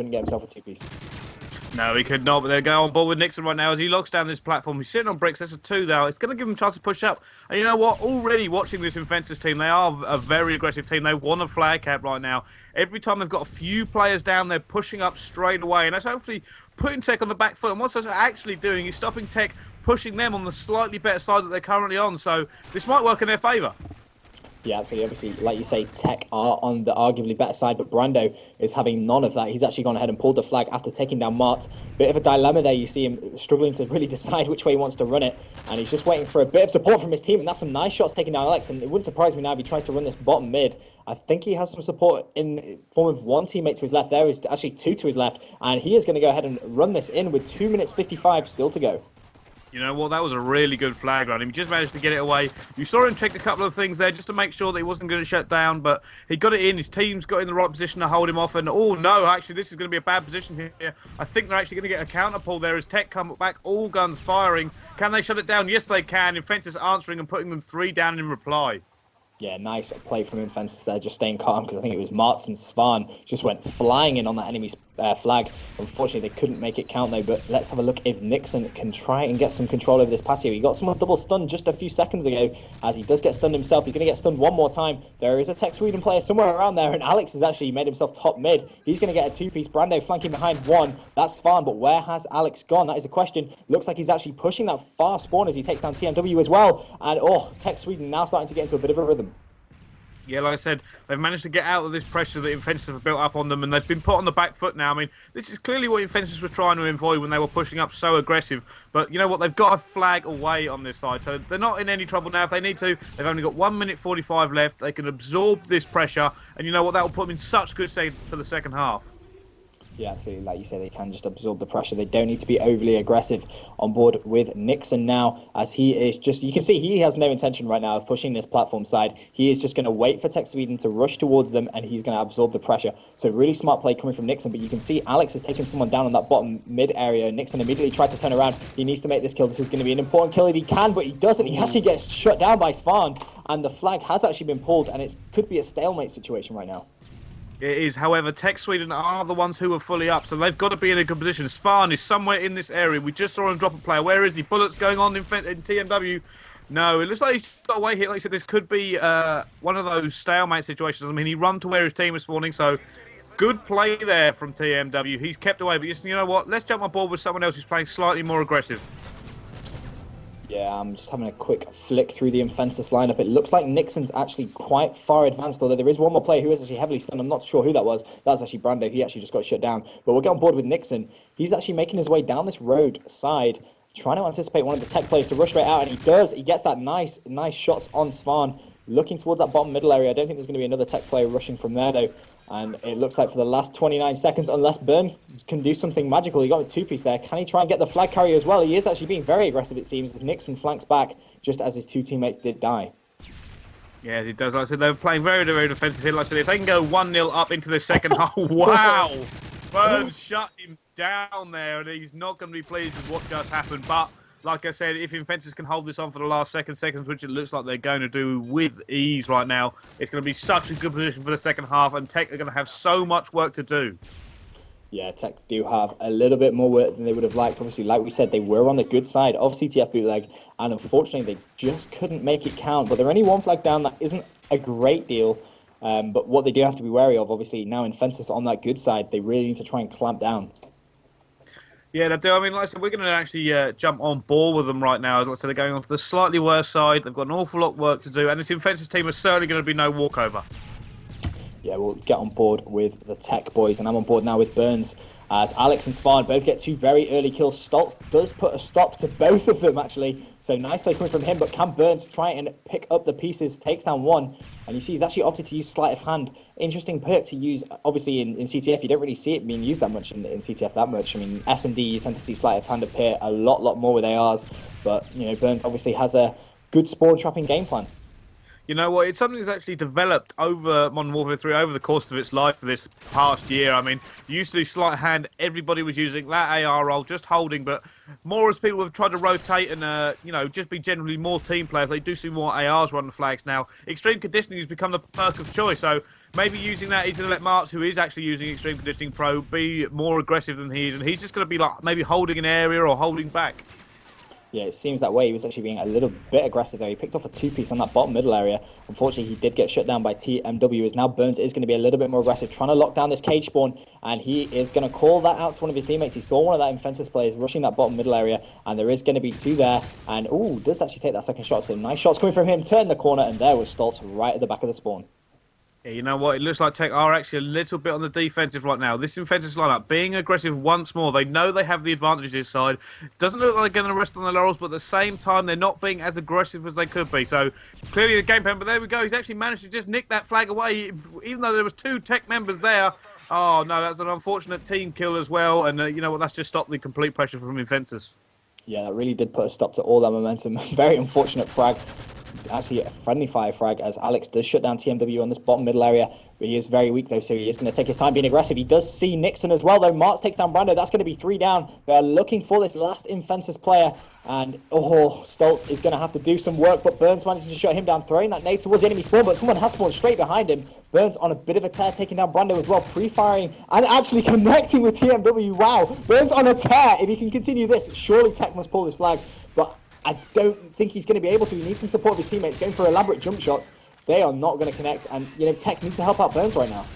couldn't get himself a two-piece. No, he could not, but they're going on board with Nixon right now as he locks down this platform. He's sitting on bricks. That's a 2 now. It's going to give him a chance to push up. And you know what? Already watching this Infensus team, they are a very aggressive team. They want a flag cap right now. Every time they've got a few players down, they're pushing up straight away. And that's hopefully putting TEC on the back foot. And what that's actually doing is stopping TEC, pushing them on the slightly better side that they're currently on. So this might work in their favour. Yeah, absolutely. Obviously, like you say, TEC are on the arguably better side, but Brando is having none of that. He's actually gone ahead and pulled the flag after taking down Mart. Bit of a dilemma there. You see him struggling to really decide which way he wants to run it, and he's just waiting for a bit of support from his team, and that's some nice shots taking down Alex, and it wouldn't surprise me now if he tries to run this bottom mid. I think he has some support in form of one teammate to his left. There is actually two to his left, and he is going to go ahead and run this in with 2 minutes 55 still to go. You know what? That was a really good flag run. He just managed to get it away. You saw him check a couple of things there just to make sure that he wasn't going to shut down, but he got it in. His team's got in the right position to hold him off. And, oh, no, actually, this is going to be a bad position here. I think they're actually going to get a counter pull there as TEC come back, all guns firing. Can they shut it down? Yes, they can. Infensus answering and putting them 3 down in reply. Yeah, nice play from Infensus there, just staying calm, because I think it was Martz and Svan just went flying in on that enemy's flag. Unfortunately, they couldn't make it count though, but let's have a look if Nixon can try and get some control over this patio. He got someone double stunned just a few seconds ago, as he does get stunned himself. He's going to get stunned one more time. There is a TEC.Sweden player somewhere around there, and Alex has actually made himself top mid. He's going to get a two-piece. Brando flanking behind one. That's Svan, but where has Alex gone? That is a question. Looks like he's actually pushing that far spawn as he takes down TMW as well. And, oh, TEC.Sweden now starting to get into a bit of a rhythm. Yeah, like I said, they've managed to get out of this pressure that Infensus have built up on them, and they've been put on the back foot now. I mean, this is clearly what Infensus were trying to avoid when they were pushing up so aggressive. But you know what? They've got a flag away on this side, so they're not in any trouble now. If they need to, they've only got 1 minute 45 left. They can absorb this pressure, and you know what? That will put them in such good state for the second half. Yeah, absolutely. Like you say, they can just absorb the pressure. They don't need to be overly aggressive on board with Nixon now, as he is just, you can see he has no intention right now of pushing this platform side. He is just going to wait for TEC.Sweden to rush towards them, and he's going to absorb the pressure. So really smart play coming from Nixon, but you can see Alex has taken someone down on that bottom mid area. Nixon immediately tried to turn around. He needs to make this kill. This is going to be an important kill if he can, but he doesn't. He actually gets shut down by Svan, and the flag has actually been pulled, and it could be a stalemate situation right now. It is, however, TEC.Sweden are the ones who are fully up, so they've got to be in a good position. Svan is somewhere in this area. We just saw him drop a player. Where is he? Bullets going on in TMW. No, it looks like he's got away here. Like I said, this could be one of those stalemate situations. I mean, he run to where his team is spawning, so good play there from TMW. He's kept away, but you know what? Let's jump on board with someone else who's playing slightly more aggressive. Yeah, I'm just having a quick flick through the Infensus lineup. It looks like Nixon's actually quite far advanced, although there is one more player who is actually heavily stunned. I'm not sure who that was. That's actually Brando. He actually just got shut down. But we'll get on board with Nixon. He's actually making his way down this road side, trying to anticipate one of the TEC players to rush straight out, and he does. He gets that nice shots on Svan, looking towards that bottom middle area. I don't think there's going to be another TEC player rushing from there, though. And it looks like for the last 29 seconds, unless Burn can do something magical, he got a two-piece there. Can he try and get the flag carrier as well? He is actually being very aggressive, it seems, as Nixon flanks back just as his two teammates did die. Yeah, he does. Like I said, they're playing very, very defensive here. Like I said, if they can go 1-0 up into the second half, wow! Burn shut him down there, and he's not going to be pleased with what just happened. But like I said, if Infensus can hold this on for the last seconds, which it looks like they're going to do with ease right now, it's going to be such a good position for the second half, and TEC are going to have so much work to do. Yeah, TEC do have a little bit more work than they would have liked. Obviously, like we said, they were on the good side of CTF Bootleg, and unfortunately, they just couldn't make it count. But they're only one flag down. That isn't a great deal. But what they do have to be wary of, obviously, now Infensus on that good side, they really need to try and clamp down. Yeah, they do. I mean, like I said, we're going to actually jump on board with them right now. As I said, they're going on to the slightly worse side. They've got an awful lot of work to do, and this Infensus team is certainly going to be no walkover. Yeah, we'll get on board with the TEC boys, and I'm on board now with Burns, as Alex and Svan both get 2 very early kills. Stoltz does put a stop to both of them, actually, so nice play coming from him, but can Burns try and pick up the pieces, takes down one, and you see he's actually opted to use Sleight of Hand. Interesting perk to use, obviously, in CTF. You don't really see it being used that much in CTF that much. I mean, S&D, you tend to see Sleight of Hand appear a lot more with ARs, but, you know, Burns obviously has a good spawn trapping game plan. You know what? It's something that's actually developed over Modern Warfare 3 over the course of its life for this past year. I mean, you used to do sleight of hand. Everybody was using that AR role, just holding. But more as people have tried to rotate and, you know, just be generally more team players, they do see more ARs run the flags now. Extreme conditioning has become the perk of choice. So maybe using that, he's going to let Marks, who is actually using Extreme Conditioning Pro, be more aggressive than he is, and he's just going to be like maybe holding an area or holding back. Yeah, it seems that way. He was actually being a little bit aggressive there. He picked off a two-piece on that bottom middle area. Unfortunately, he did get shut down by TMW, as now Burns is going to be a little bit more aggressive, trying to lock down this cage spawn, and he is going to call that out to one of his teammates. He saw one of that Infensus players rushing that bottom middle area, and there is going to be two there, and does actually take that second shot, so nice shots coming from him, turn the corner, and there was Stoltz right at the back of the spawn. Yeah, you know what? It looks like Tech are actually a little bit on the defensive right now. This Infensus lineup being aggressive once more. They know they have the advantage this side. Doesn't look like they're going to rest on their laurels, but at the same time, they're not being as aggressive as they could be. So clearly the game plan. But there we go. He's actually managed to just nick that flag away, even though there was two Tech members there. Oh no, that's an unfortunate team kill as well. And you know what? That's just stopped the complete pressure from Infensus. Yeah, that really did put a stop to all that momentum. Very unfortunate frag. Actually, a friendly fire frag, as Alex does shut down TMW on this bottom middle area, but he is very weak though, so he is going to take his time being aggressive. He does see Nixon as well though. Marks takes down Brando. That's going to be 3 down. They're looking for this last Infensus player, and Stoltz is going to have to do some work, but Burns managed to shut him down, throwing that nade towards the enemy spawn, but someone has spawned straight behind him. Burns on a bit of a tear, taking down Brando as well, pre-firing and actually connecting with TMW. Wow, Burns on a tear. If he can continue this, surely Tech must pull this flag, but I don't think he's going to be able to. He needs some support of his teammates, going for elaborate jump shots. They are not going to connect, and Tech need to help out Burns right now.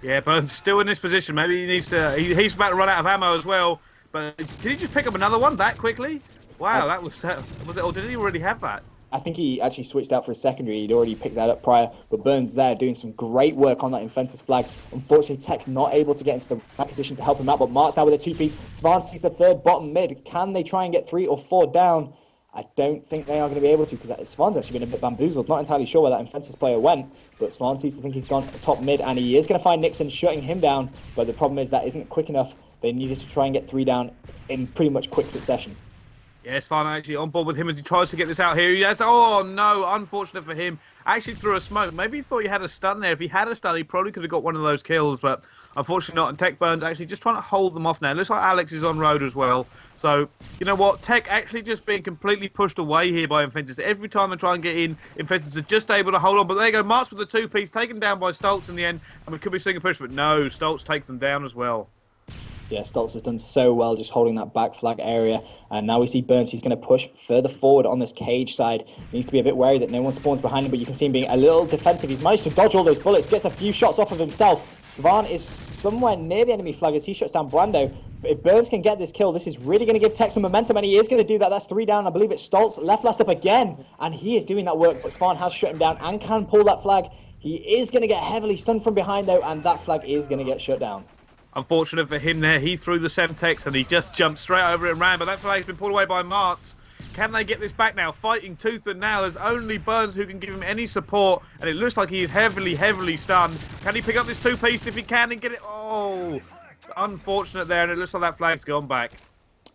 Yeah, Burns still in this position. Maybe he needs to. He's about to run out of ammo as well. But did he just pick up another one that quickly? Wow, that was it. Or did he already have that? I think he actually switched out for a secondary. He'd already picked that up prior, but Burns there doing some great work on that Infensus flag. Unfortunately, Tech not able to get into the right position to help him out, but Mark's now with a two-piece. Svan sees the third bottom mid. Can they try and get 3 or 4 down? I don't think they are going to be able to, because Svan's actually been a bit bamboozled. Not entirely sure where that Infensus player went, but Svan seems to think he's gone top mid, and he is going to find Nixon shutting him down, but the problem is that isn't quick enough. They needed to try and get 3 down in pretty much quick succession. Yeah, Svan actually on board with him as he tries to get this out here. He has, oh no, unfortunate for him. Actually threw a smoke. Maybe he thought he had a stun there. If he had a stun, he probably could have got one of those kills, but unfortunately not. And Tech Burns actually just trying to hold them off now. It looks like Alex is on road as well. So, you know what? Tech actually just being completely pushed away here by Infensus. Every time they try and get in, Infensus are just able to hold on. But there you go, Marks with the two-piece, taken down by Stoltz in the end. And we could be seeing a push, but no, Stoltz takes them down as well. Yeah, Stoltz has done so well just holding that back flag area. And now we see Burns, he's going to push further forward on this cage side. He needs to be a bit wary that no one spawns behind him, but you can see him being a little defensive. He's managed to dodge all those bullets, gets a few shots off of himself. Svan is somewhere near the enemy flag as he shuts down Brando. But if Burns can get this kill, this is really going to give Tech some momentum, and he is going to do that. That's 3 down. I believe it's Stoltz, last up again, and he is doing that work, but Svan has shut him down and can pull that flag. He is going to get heavily stunned from behind, though, and that flag is going to get shut down. Unfortunate for him there, he threw the Semtex and he just jumped straight over it and ran, but that flag's been pulled away by Marks. Can they get this back now? Fighting tooth and nail. There's only Burns who can give him any support, and it looks like he is heavily stunned. Can he pick up this two-piece if he can and get it? Oh, unfortunate there, and it looks like that flag's gone back.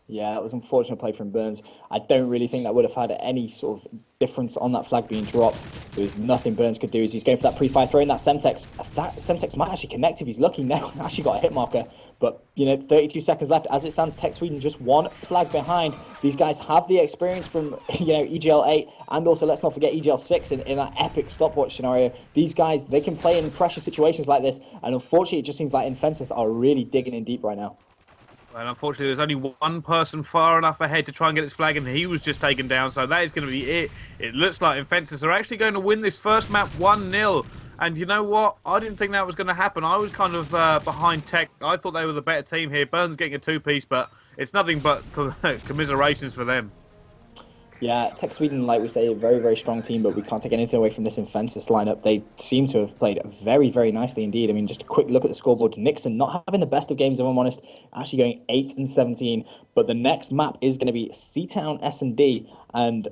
Yeah, that was unfortunate play from Burns. I don't really think that would have had any sort of difference on that flag being dropped. There was nothing Burns could do as he's going for that pre-fire throw in that Semtex. That Semtex might actually connect if he's lucky now. Actually got a hit marker. But, 32 seconds left. As it stands, TEC.Sweden just 1 flag behind. These guys have the experience from, EGL 8 and also, let's not forget, EGL 6 in that epic stopwatch scenario. These guys, they can play in pressure situations like this. And unfortunately, it just seems like Infensus are really digging in deep right now. Well, unfortunately, there's only one person far enough ahead to try and get his flag, and he was just taken down, so that is going to be it. It looks like Infensus are actually going to win this first map 1-0. And you know what? I didn't think that was going to happen. I was kind of behind Tech. I thought they were the better team here. Burns getting a two-piece, but it's nothing but commiserations for them. Yeah, TEC.Sweden, like we say, a very strong team, but we can't take anything away from this Infensus lineup. They seem to have played very nicely indeed. I mean, just a quick look at the scoreboard. Nixon not having the best of games, if I'm honest, actually going 8-17. But the next map is going to be Seatown S&D, and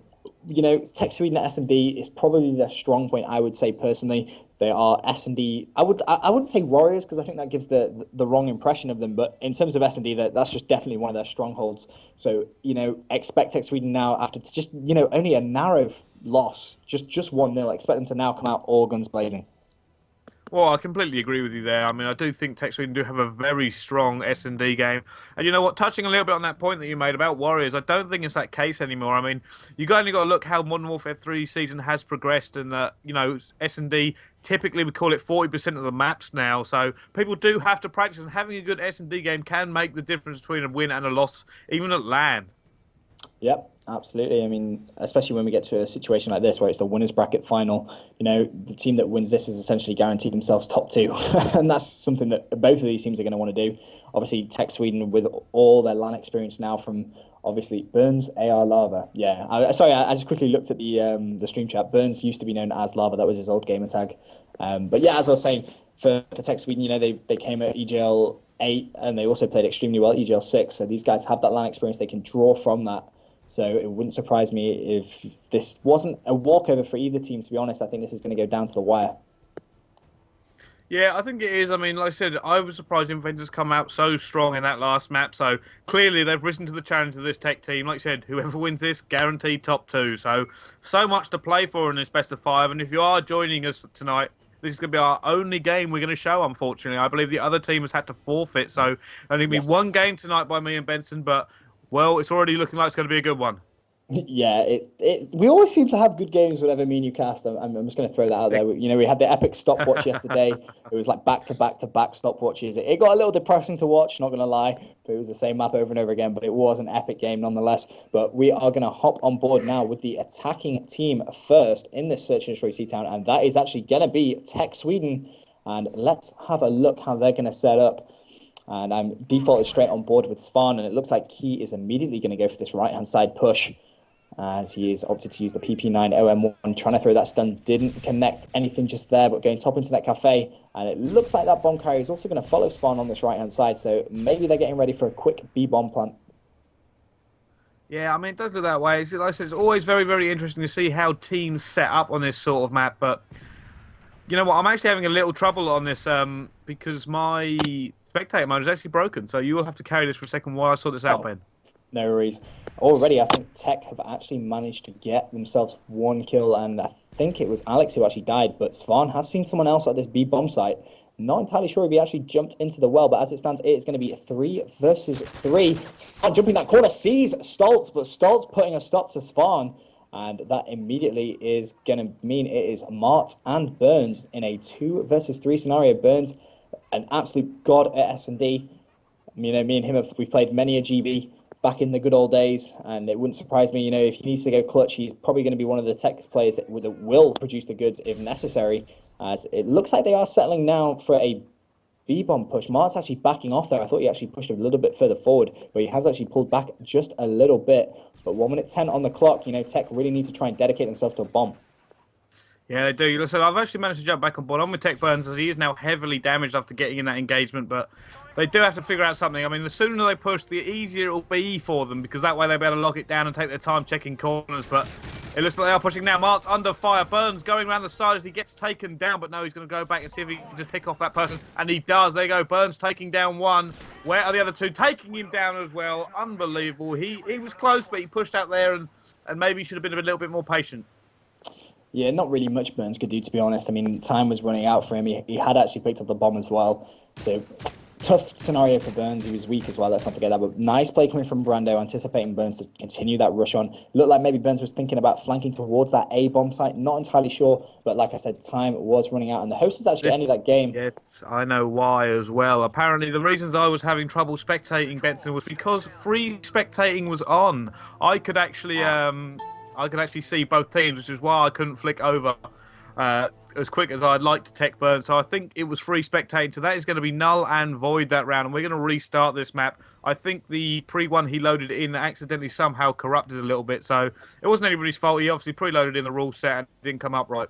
TEC.Sweden at S&D is probably their strong point, I would say personally. They are S&D. I wouldn't say warriors, because I think that gives the wrong impression of them. But in terms of S&D, that's just definitely one of their strongholds. So expect TEC.Sweden now, after just only a narrow loss, just 1-0. Expect them to now come out all guns blazing. Well, I completely agree with you there. I mean, I do think TEC.Sweden do have a very strong S&D game. And you know what? Touching a little bit on that point that you made about Warriors, I don't think it's that case anymore. I mean, only got to look how Modern Warfare 3 season has progressed, and that, S&D, typically we call it 40% of the maps now. So people do have to practice, and having a good S&D game can make the difference between a win and a loss, even at LAN. Yep, absolutely. I mean, especially when we get to a situation like this where it's the winners bracket final, the team that wins this is essentially guaranteed themselves top two. And that's something that both of these teams are going to want to do. Obviously, TEC.Sweden with all their LAN experience now from obviously Burns, AR, Lava. Yeah, I just quickly looked at the stream chat. Burns used to be known as Lava. That was his old gamer tag. But yeah, as I was saying, for TEC.Sweden, they came at EGL 8 and they also played extremely well at EGL 6. So these guys have that LAN experience. They can draw from that. So it wouldn't surprise me if this wasn't a walkover for either team, to be honest. I think this is going to go down to the wire. Yeah, I think it is. I mean, like I said, I was surprised Infensus come out so strong in that last map. So clearly they've risen to the challenge of this tech team. Like I said, whoever wins this, guaranteed top two. So much to play for in this best of 5. And if you are joining us tonight, this is going to be our only game we're going to show, unfortunately. I believe the other team has had to forfeit. So only going to be one game tonight by me and Benson. But, well, it's already looking like it's going to be a good one. Yeah, we always seem to have good games whenever me and you cast. I'm just going to throw that out there. We had the epic stopwatch yesterday. It was like back to back to back stopwatches. It got a little depressing to watch, not going to lie, but it was the same map over and over again. But it was an epic game nonetheless. But we are going to hop on board now with the attacking team first in this search and destroy C-Town, and that is actually going to be TEC.Sweden. And let's have a look how they're going to set up. And I'm defaulted straight on board with Svan, and it looks like he is immediately going to go for this right-hand side push, as he is opted to use the PP9 OM1, trying to throw that stun. Didn't connect anything just there, but going top internet cafe, and it looks like that bomb carrier is also going to follow Spawn on this right-hand side, so maybe they're getting ready for a quick B-bomb plant. Yeah, I mean, it does look that way. Like I said, it's always very, very interesting to see how teams set up on this sort of map, but you know what, I'm actually having a little trouble on this because my spectator mode is actually broken, so you will have to carry this for a second while I sort this out, Ben. No worries. Already, I think Tech have actually managed to get themselves one kill, and I think it was Alex who actually died, but Svan has seen someone else at this B-bomb site. Not entirely sure if he actually jumped into the well, but as it stands, it's going to be 3 versus 3. Svan jumping that corner, sees Stoltz, but Stoltz putting a stop to Svan, and that immediately is going to mean it is Mart and Burns in a 2 versus 3 scenario. Burns, an absolute god at S&D. Me and him, we've played many a GB back in the good old days, and it wouldn't surprise me, if he needs to go clutch, he's probably going to be one of the Tech players that will produce the goods if necessary, as it looks like they are settling now for a B-bomb push. Mart's actually backing off there. I thought he actually pushed a little bit further forward, but he has actually pulled back just a little bit. But 1 minute 10 on the clock, Tech really need to try and dedicate themselves to a bomb. Yeah, they do. Listen, I've actually managed to jump back on board. I'm with Tech Burns, as he is now heavily damaged after getting in that engagement, but they do have to figure out something. I mean, the sooner they push, the easier it will be for them, because that way they'll be able to lock it down and take their time checking corners, but it looks like they are pushing now. Mart's under fire. Burns going around the side as he gets taken down, but no, he's going to go back and see if he can just pick off that person, and he does. There you go. Burns taking down one. Where are the other two? Taking him down as well. Unbelievable. He was close, but he pushed out there, and maybe should have been a little bit more patient. Yeah, not really much Burns could do, to be honest. I mean, time was running out for him. He had actually picked up the bomb as well. So, tough scenario for Burns. He was weak as well, let's not forget that. But nice play coming from Brando, anticipating Burns to continue that rush on. Looked like maybe Burns was thinking about flanking towards that A-bomb site. Not entirely sure. But like I said, time was running out. And the hosts actually ended that game. Yes, I know why as well. Apparently, the reasons I was having trouble spectating Benson was because free spectating was on. I could actually see both teams, which is why I couldn't flick over as quick as I'd like to Tech Burn. So I think it was free spectating. So that is going to be null and void that round. And we're going to restart this map. I think the pre-one he loaded in accidentally somehow corrupted a little bit. So it wasn't anybody's fault. He obviously preloaded in the rule set and it didn't come up right.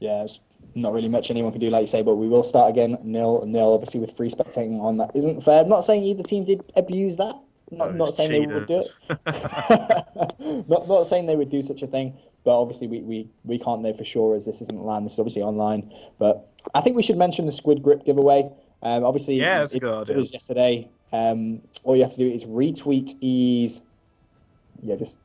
Yeah, it's not really much anyone can do, like you say, but we will start again 0-0, obviously with free spectating on. That isn't fair. I'm not saying either team did abuse that. Not saying they would do it. not saying they would do such a thing, but obviously we can't know for sure, as this isn't LAN. This is obviously online. But I think we should mention the Squid Grip giveaway. Obviously, yeah, that's a good idea. It was yesterday. All you have to do is retweet just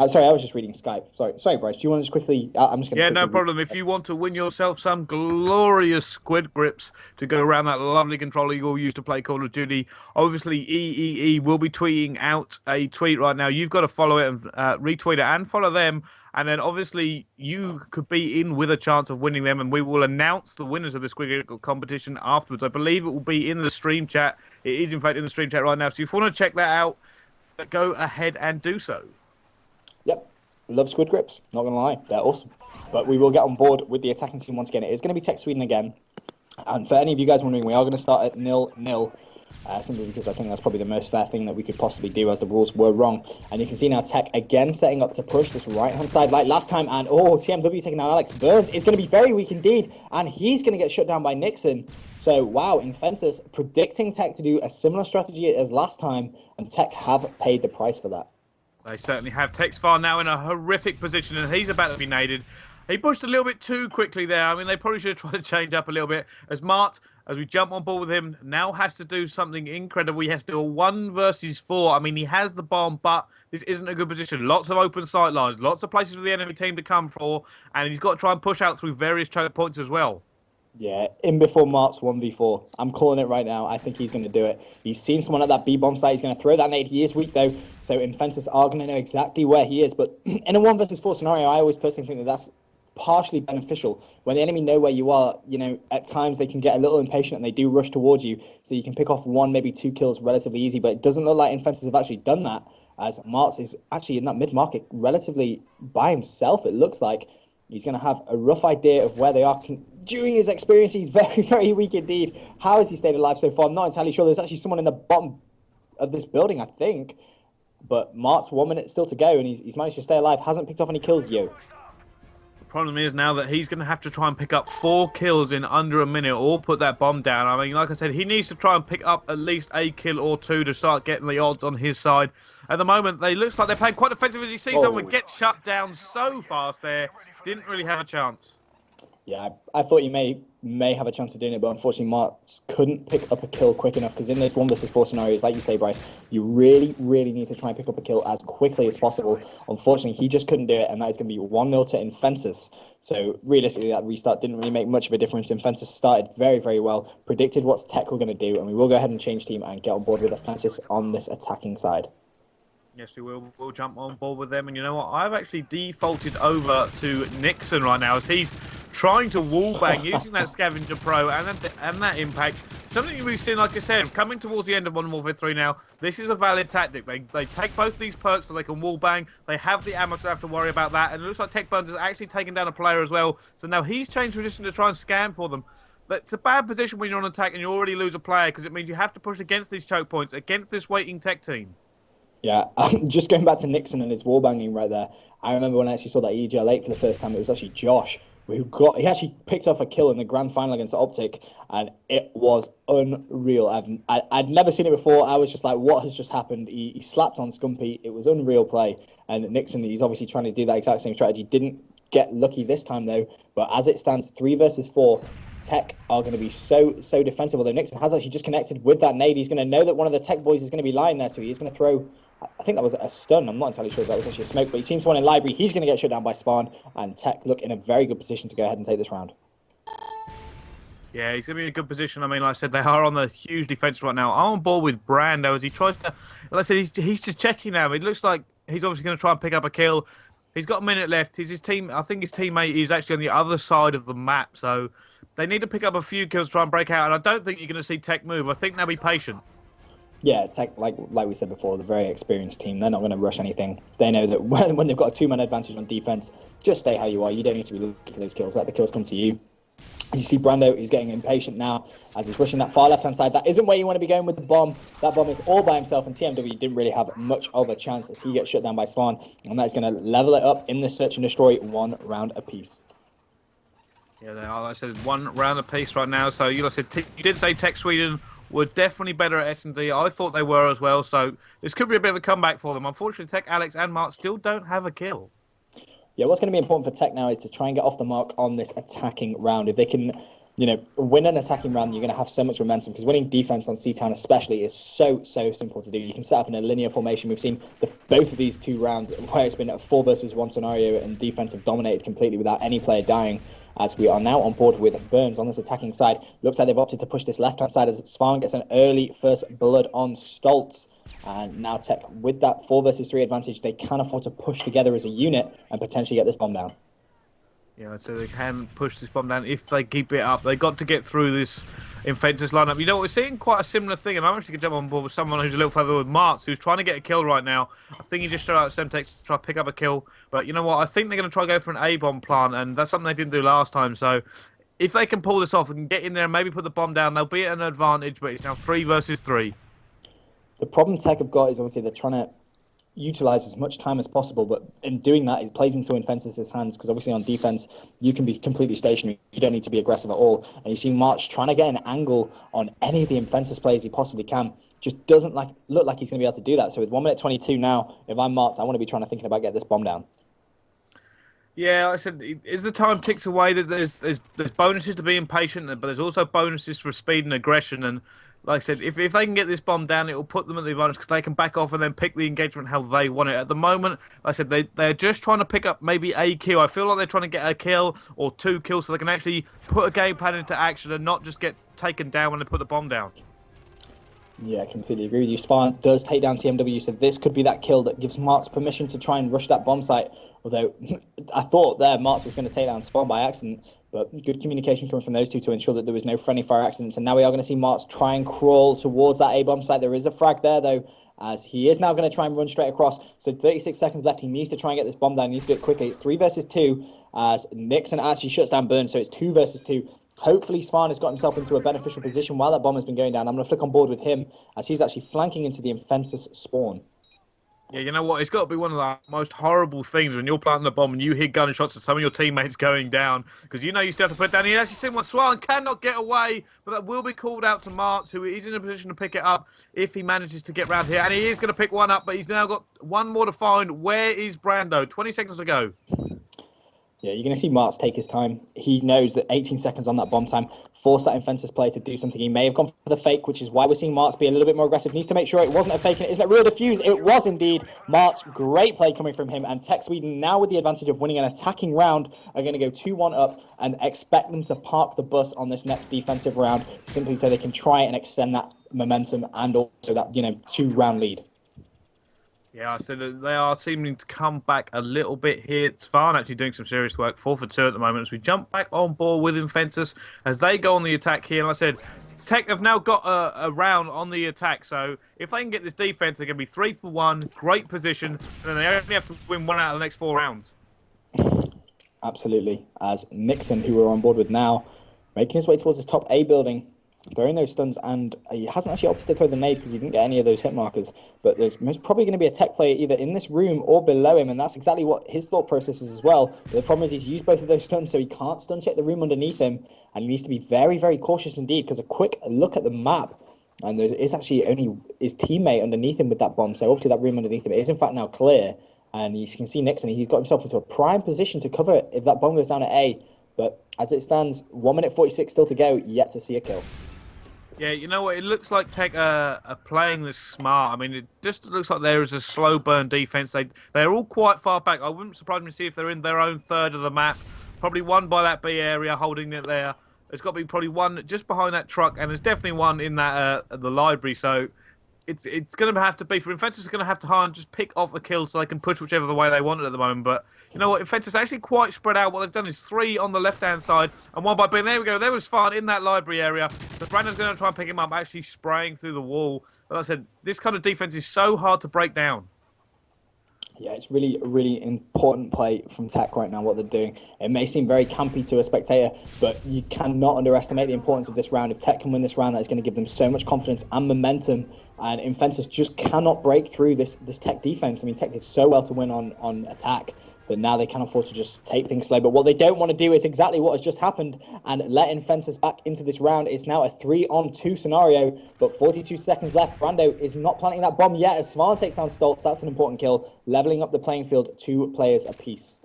Sorry, I was just reading Skype. Sorry, Bryce. Do you want to just quickly? I'm just going to Yeah, quickly. no problem. If you want to win yourself some glorious squid grips to go around that lovely controller you all use to play Call of Duty, obviously EEE will be tweeting out a tweet right now. You've got to follow it and retweet it and follow them. And then obviously you could be in with a chance of winning them. And we will announce the winners of the squid grip competition afterwards. I believe it will be in the stream chat. It is, in fact, in the stream chat right now. So if you want to check that out, go ahead and do so. Yep. Love squid grips, not gonna lie, they're awesome. But we will get on board with the attacking team once again. It is going to be TEC.Sweden again. And for any of you guys wondering, we are going to start at 0-0, simply because I think that's probably the most fair thing that we could possibly do, as the rules were wrong. And you can see now TEC again setting up to push this right-hand side like last time. And TMW taking out Alex Burns is going to be very weak indeed. And he's going to get shut down by Nixon. So, wow, Infensus predicting TEC to do a similar strategy as last time. And TEC have paid the price for that. They certainly have. Texfar now in a horrific position, and he's about to be naded. He pushed a little bit too quickly there. I mean, they probably should have tried to change up a little bit. As Mart, as we jump on board with him, now has to do something incredible. He has to do a 1 versus 4. I mean, he has the bomb, but this isn't a good position. Lots of open sight lines, lots of places for the enemy team to come for, and he's got to try and push out through various choke points as well. Yeah, in before Mart's 1v4. I'm calling it right now. I think he's going to do it. He's seen someone at that B-bomb site. He's going to throw that nade. He is weak, though, so Infensus are going to know exactly where he is. But in a 1 versus 4 scenario, I always personally think that that's partially beneficial. When the enemy know where you are, you know, at times they can get a little impatient and they do rush towards you. So you can pick off 1, maybe 2 kills relatively easy. But it doesn't look like Infensus have actually done that, as Mart's is actually in that mid-market relatively by himself, it looks like. He's going to have a rough idea of where they are. During his experience, he's very, very weak indeed. How has he stayed alive so far? I'm not entirely sure. There's actually someone in the bottom of this building, I think. But Mart's 1 minute still to go, and he's managed to stay alive. Hasn't picked off any kills yet. The problem is now that he's going to have to try and pick up 4 kills in under a minute or put that bomb down. I mean, like I said, he needs to try and pick up at least a kill or 2 to start getting the odds on his side. At the moment, they looks like they're playing quite defensive. As you see, someone get shut down so fast there. Didn't really have a chance. Yeah, I thought you may have a chance of doing it, but unfortunately Martz couldn't pick up a kill quick enough, because in those 1 versus 4 scenarios, like you say, Bryce, you really, really need to try and pick up a kill as quickly as possible. Unfortunately, he just couldn't do it, and that is going to be 1-0 to Infensus. So realistically, that restart didn't really make much of a difference. Infensus started very, very well, predicted what TEC were going to do, and we will go ahead and change team and get on board with Infensus on this attacking side. Yes, we will. We'll jump on board with them. And you know what? I've actually defaulted over to Nixon right now, as he's trying to wallbang using that Scavenger Pro and that impact. Something we've seen, like I said, coming towards the end of Modern Warfare 3 now. This is a valid tactic. They take both these perks so they can wallbang. They have the ammo to have to worry about that. And it looks like Tech Burns has actually taken down a player as well. So now he's changed position to try and scan for them. But it's a bad position when you're on attack and you already lose a player, because it means you have to push against these choke points, against this waiting Tech team. Yeah, just going back to Nixon and his wallbanging right there, I remember when I actually saw that EGL 8 for the first time, it was actually Josh he actually picked off a kill in the grand final against Optic, and it was unreal. I'd never seen it before. I was just like, what has just happened? He slapped on Scumpy. It was unreal play, and Nixon, he's obviously trying to do that exact same strategy. Didn't get lucky this time though, but as it stands, 3 versus 4, TEC are going to be so defensive, although Nixon has actually just connected with that nade. He's going to know that one of the TEC boys is going to be lying there, so he's going to throw, I think that was a stun. I'm not entirely sure if that was actually a smoke, but he's seen someone in library. He's going to get shut down by Spawn, and TEC look in a very good position to go ahead and take this round. Yeah, he's going to be in a good position. I mean, like I said, they are on the huge defense right now. I'm on board with Brando as he tries to, like I said, he's just checking now. It looks like he's obviously going to try and pick up a kill. He's got a minute left. His team, I think his teammate is actually on the other side of the map, so they need to pick up a few kills to try and break out, and I don't think you're going to see TEC move. I think they'll be patient. Yeah, TEC, like we said before, the very experienced team. They're not going to rush anything. They know that when they've got a 2-man advantage on defense, just stay how you are. You don't need to be looking for those kills. Let the kills come to you. You see Brando, he's getting impatient now as he's rushing that far left-hand side. That isn't where you want to be going with the bomb. That bomb is all by himself, and TMW didn't really have much of a chance as he gets shut down by Spawn, and that is going to level it up in the search and destroy 1 round apiece. Yeah, they are. Like I said, 1 round apiece right now. So you did say TEC.Sweden were definitely better at S&D. I thought they were as well, so this could be a bit of a comeback for them. Unfortunately, TEC, Alex, and Mark still don't have a kill. Yeah, what's going to be important for TEC now is to try and get off the mark on this attacking round. If they can you know, win an attacking round, you're going to have so much momentum because winning defense on C-Town especially is so simple to do. You can set up in a linear formation. We've seen both of these 2 rounds where it's been a 4 versus 1 scenario and defense have dominated completely without any player dying, as we are now on board with Burns on this attacking side. Looks like they've opted to push this left-hand side as Svan gets an early first blood on Stoltz. And now Tech, with that 4 versus 3 advantage, they can afford to push together as a unit and potentially get this bomb down. Yeah, so they can push this bomb down if they keep it up. They got to get through this Infensus lineup. You know, we're seeing quite a similar thing, and I'm actually going to jump on board with someone who's a little further with Marks, who's trying to get a kill right now. I think he just shot out Semtex to try to pick up a kill. But you know what? I think they're going to try to go for an A-bomb plant, and that's something they didn't do last time. So if they can pull this off and get in there and maybe put the bomb down, they'll be at an advantage, but it's now 3 versus 3. The problem Tech have got is obviously they're trying to utilize as much time as possible, but in doing that, it plays into Infensus' hands because obviously on defense, you can be completely stationary. You don't need to be aggressive at all. And you see March trying to get an angle on any of the Infensus players he possibly can. Just doesn't look like he's going to be able to do that. So with 1 minute 22 now, if I'm March, I want to be thinking about getting this bomb down. Yeah, like I said, as the time ticks away, that there's bonuses to being patient, but there's also bonuses for speed and aggression. And like I said, if they can get this bomb down, it will put them at the advantage because they can back off and then pick the engagement how they want it. At the moment, like I said, they're just trying to pick up maybe a kill. I feel like they're trying to get a kill or 2 kills so they can actually put a game plan into action and not just get taken down when they put the bomb down. Yeah, I completely agree with you. Svan does take down TMW, so this could be that kill that gives Marks permission to try and rush that bomb site. Although I thought there Marks was going to take down Svan by accident, but good communication coming from those two to ensure that there was no friendly fire accidents. And now we are going to see Marks try and crawl towards that A-bomb site. There is a frag there, though, as he is now going to try and run straight across. So 36 seconds left. He needs to try and get this bomb down. He needs to do it quickly. It's 3 versus 2 as Nixon actually shuts down Burns, so it's 2 versus 2. Hopefully, Svan has got himself into a beneficial position while that bomb has been going down. I'm going to flick on board with him as he's actually flanking into the Infensus spawn. Yeah, you know what? It's got to be one of the most horrible things when you're planting a bomb and you hear gunshots and some of your teammates going down because you know you still have to put it down. You actually see one Swan cannot get away, but that will be called out to Marks, who is in a position to pick it up if he manages to get round here. And he is going to pick one up, but he's now got one more to find. Where is Brando? 20 seconds to go. Yeah, you're going to see Marks take his time. He knows that 18 seconds on that bomb time forced that Infensus player to do something. He may have gone for the fake, which is why we're seeing Marks be a little bit more aggressive. Needs to make sure it wasn't a fake and it isn't a real defuse. It was indeed. Marks, great play coming from him. And TEC.Sweden, now with the advantage of winning an attacking round, are going to go 2-1 up and expect them to park the bus on this next defensive round, simply so they can try and extend that momentum and also that, 2-round lead. Yeah, so they are seeming to come back a little bit here. Svan actually doing some serious work, 4 for 2 at the moment. As we jump back on board with Infensus as they go on the attack here. And like I said, Tech have now got a round on the attack. So if they can get this defense, they're going to be 3 for 1, great position. And then they only have to win 1 out of the next 4 rounds. Absolutely. As Nixon, who we're on board with now, making his way towards this top A building, throwing those stuns, and he hasn't actually opted to throw the nade because he didn't get any of those hit markers. But there's most probably going to be a Tech player either in this room or below him, and that's exactly what his thought process is as well. But the problem is he's used both of those stuns, so he can't stun check the room underneath him, and he needs to be very, very cautious indeed, because a quick look at the map, and there is actually only his teammate underneath him with that bomb, so obviously that room underneath him is in fact now clear, and you can see Nixon, he's got himself into a prime position to cover it if that bomb goes down at A. But as it stands, 1 minute 46 still to go, yet to see a kill. Yeah, you know what? It looks like Tech are playing this smart. I mean, it just looks like there is a slow burn defense. They're all quite far back. I wouldn't surprise me to see if they're in their own third of the map. Probably one by that B area, holding it there. There's got to be probably one just behind that truck, and there's definitely one in that the library. So it's going to have to be for Infensus is going to have to hard and just pick off a kill so they can push whichever the way they want it at the moment. But you know what? Infensus actually quite spread out. What they've done is 3 on the left-hand side and 1 by B. And there we go. There was fun in that library area. So Brandon's going to try and pick him up, actually spraying through the wall. But like I said, this kind of defense is so hard to break down. Yeah, it's really, really important play from Tech right now, what they're doing. It may seem very campy to a spectator, but you cannot underestimate the importance of this round. If Tech can win this round, that is going to give them so much confidence and momentum, and Infensus just cannot break through this Tech defense. I mean, Tech did so well to win on attack that now they can afford to just take things slow. But what they don't want to do is exactly what has just happened and let Infensus back into this round. It's now a 3-on-2 scenario, but 42 seconds left. Brando is not planting that bomb yet as Svan takes down Stoltz. That's an important kill, leveling up the playing field, 2 players apiece.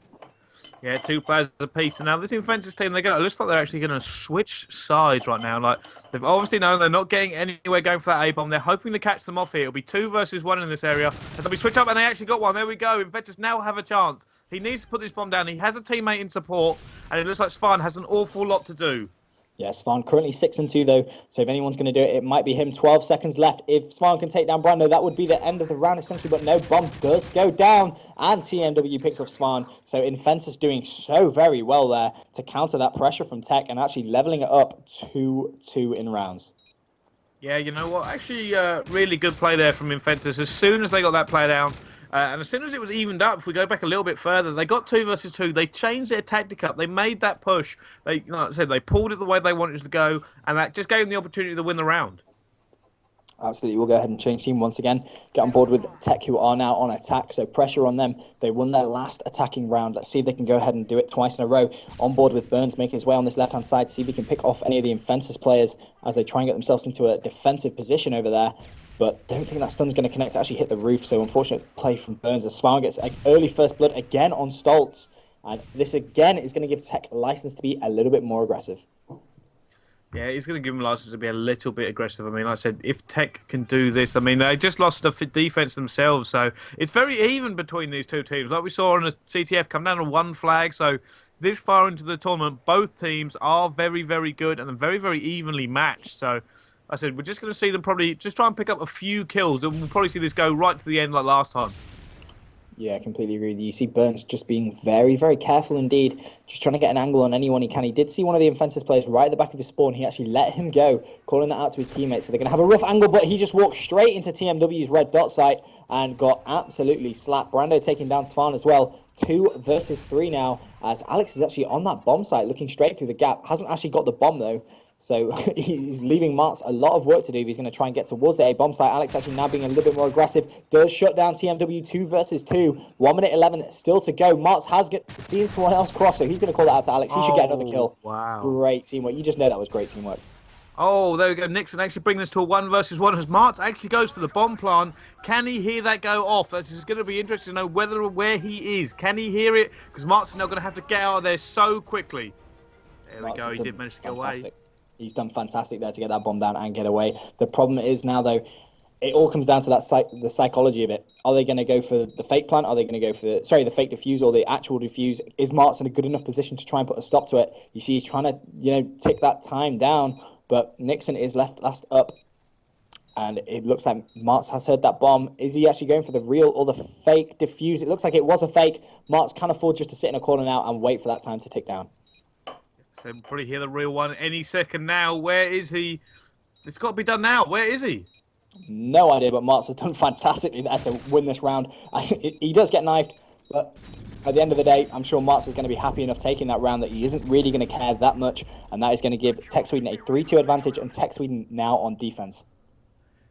Yeah, 2 players apiece. And now this Infensus team, it looks like they're actually going to switch sides right now. Like, they've obviously known they're not getting anywhere going for that A-bomb. They're hoping to catch them off here. It'll be 2 versus 1 in this area. And they'll be switched up, and they actually got one. There we go. Infensus now have a chance. He needs to put this bomb down. He has a teammate in support, and it looks like Svan has an awful lot to do. Yeah, Svan currently 6-2 though, so if anyone's going to do it, it might be him. 12 seconds left. If Svan can take down Brando, that would be the end of the round essentially, but no, bomb does go down, and TMW picks off Svan. So Infensus doing so very well there to counter that pressure from TEC and actually leveling it up 2-2 in rounds. Yeah, you know what? Actually, really good play there from Infensus. As soon as they got that play down, and as soon as it was evened up, if we go back a little bit further, they got 2 versus 2. They changed their tactic up. They made that push. Like I said, they pulled it the way they wanted it to go, and that just gave them the opportunity to win the round. Absolutely, we'll go ahead and change team once again. Get on board with TEC, who are now on attack, so pressure on them. They won their last attacking round. Let's see if they can go ahead and do it twice in a row. On board with Burns, making his way on this left-hand side, see if he can pick off any of the Infensus players as they try and get themselves into a defensive position over there. But don't think that stun's going to connect to actually hit the roof, so unfortunate play from Burns as Svan gets an early first blood again on Stoltz. And this again is going to give TEC a license to be a little bit more aggressive. Yeah, he's going to give them a license to be a little bit aggressive. I mean, like I said, if TEC can do this, I mean, they just lost the defense themselves, so it's very even between these two teams. Like we saw on the CTF come down to 1 flag, so this far into the tournament, both teams are very, very good and very, very evenly matched. So, I said, we're just going to see them probably just try and pick up a few kills, and we'll probably see this go right to the end like last time. Yeah, I completely agree with you. You see Burns just being very, very careful indeed, just trying to get an angle on anyone he can. He did see one of the Infensus players right at the back of his spawn. He actually let him go, calling that out to his teammates. So they're going to have a rough angle, but he just walked straight into TMW's red dot site and got absolutely slapped. Brando taking down Svan as well. 2 versus 3 now, as Alex is actually on that bomb site, looking straight through the gap. Hasn't actually got the bomb, though. So he's leaving Martz a lot of work to do if he's going to try and get towards the A-bomb site. Alex actually now being a little bit more aggressive. Does shut down TMW 2 versus 2. 1 minute 11 still to go. Martz has seen someone else cross, so he's going to call that out to Alex. He should get another kill. Wow. Great teamwork. You just know that was great teamwork. Oh, there we go. Nixon actually bring this to a 1 versus 1 as Martz actually goes for the bomb plant. Can he hear that go off? This is going to be interesting to know where he is. Can he hear it? Because Martz is now going to have to get out of there so quickly. There we go. He did manage to get away. He's done fantastic there to get that bomb down and get away. The problem is now, though, it all comes down to the psychology of it. Are they going to go for the fake plant? Are they going to go for the fake defuse or the actual defuse? Is Martz in a good enough position to try and put a stop to it? You see, he's trying to tick that time down, but Nixon is left last up, and it looks like Martz has heard that bomb. Is he actually going for the real or the fake defuse? It looks like it was a fake. Martz can afford just to sit in a corner now and wait for that time to tick down. So we'll probably hear the real one any second now. Where is he? It's got to be done now. Where is he? No idea, but Martz has done fantastically there to win this round. He does get knifed, but at the end of the day, I'm sure Martz is going to be happy enough taking that round that he isn't really going to care that much, and that is going to give TEC.Sweden a 3-2 advantage, and TEC.Sweden now on defense.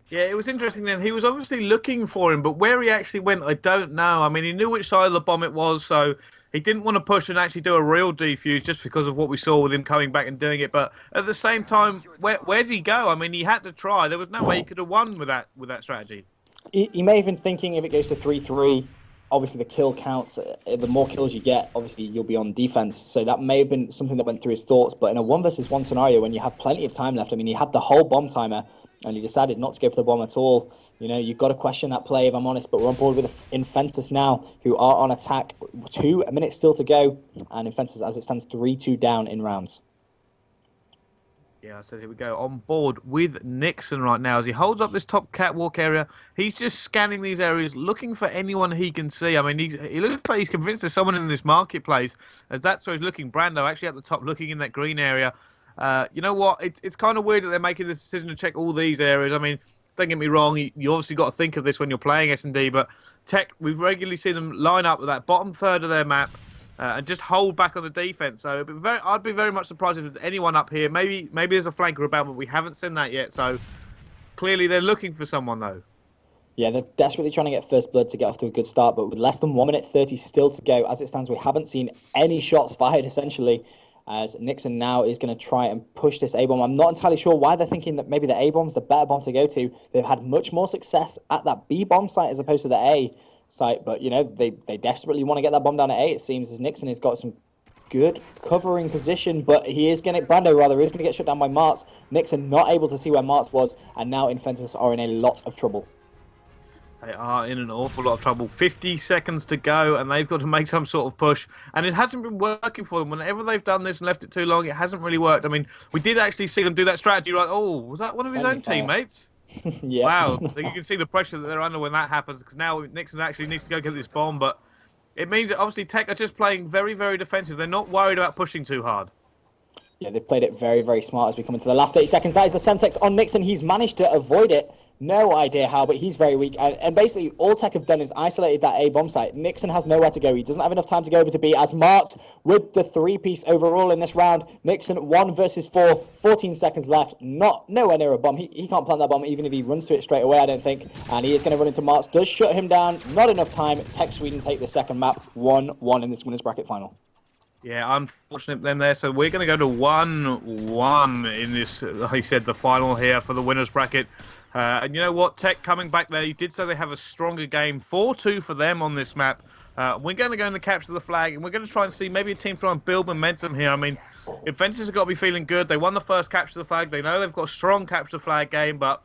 Yeah, it was interesting then. He was obviously looking for him, but where he actually went, I don't know. I mean, he knew which side of the bomb it was, so he didn't want to push and actually do a real defuse just because of what we saw with him coming back and doing it. But at the same time, where did he go? I mean, he had to try. There was no way he could have won with that strategy. He may have been thinking if it goes to 3-3, obviously the kill counts. The more kills you get, obviously you'll be on defense. So that may have been something that went through his thoughts. But in a 1 versus 1 scenario, when you have plenty of time left, I mean, he had the whole bomb timer, and he decided not to go for the bomb at all. You've got to question that play, if I'm honest, but we're on board with Infensus now, who are on attack. 2 minutes still to go, and Infensus, as it stands, 3-2 down in rounds. Yeah, so here we go. On board with Nixon right now as he holds up this top catwalk area. He's just scanning these areas, looking for anyone he can see. I mean, he looks like he's convinced there's someone in this marketplace, as that's where he's looking. Brando actually at the top, looking in that green area. You know what? It's kind of weird that they're making this decision to check all these areas. I mean, don't get me wrong. You obviously got to think of this when you're playing S&D, but TEC, we've regularly seen them line up with that bottom third of their map and just hold back on the defense. So I'd be very much surprised if there's anyone up here. Maybe there's a flanker about, but we haven't seen that yet. So clearly they're looking for someone, though. Yeah, they're desperately trying to get first blood to get off to a good start, but with less than 1 minute 30 still to go, as it stands, we haven't seen any shots fired, essentially. as Nixon now is going to try and push this A-bomb. I'm not entirely sure why they're thinking that maybe the A-bomb's the better bomb to go to. They've had much more success at that B-bomb site as opposed to the A site, but, you know, they desperately want to get that bomb down at A, it seems, as Nixon has got some good covering position, but Brando rather is going to get shut down by Martz. Nixon not able to see where Martz was, and now Infensus are in a lot of trouble. They are in an awful lot of trouble. 50 seconds to go, and they've got to make some sort of push. And it hasn't been working for them. Whenever they've done this and left it too long, it hasn't really worked. I mean, we did actually see them do that strategy, right? Oh, was that one of his own teammates? Yeah. Wow. You can see the pressure that they're under when that happens, because now Nixon actually needs to go get this bomb, but it means that obviously Tech are just playing very, very defensive. They're not worried about pushing too hard. Yeah, they've played it very, very smart as we come into the last 30 seconds. That is a Semtex on Nixon. He's managed to avoid it. No idea how, but he's very weak. And basically, all Tech have done is isolated that A bomb site. Nixon has nowhere to go. He doesn't have enough time to go over to B, as marked with the 3-piece overall in this round. Nixon 1 versus 4, 14 seconds left. Nowhere near a bomb. He can't plant that bomb even if he runs to it straight away, I don't think. And he is going to run into Martz. Does shut him down. Not enough time. TEC.Sweden take the second map. 1-1 in this winners bracket final. Yeah, unfortunate then there. So we're going to go to 1-1 in this, like you said, the final here for the winners bracket. And you know what? Tech coming back there. You did say they have a stronger game. 4-2 for them on this map. We're going to go and capture the flag, and we're going to try and see maybe a team try and build momentum here. I mean, Infensus have got to be feeling good. They won the first capture the flag. They know they've got a strong capture the flag game, but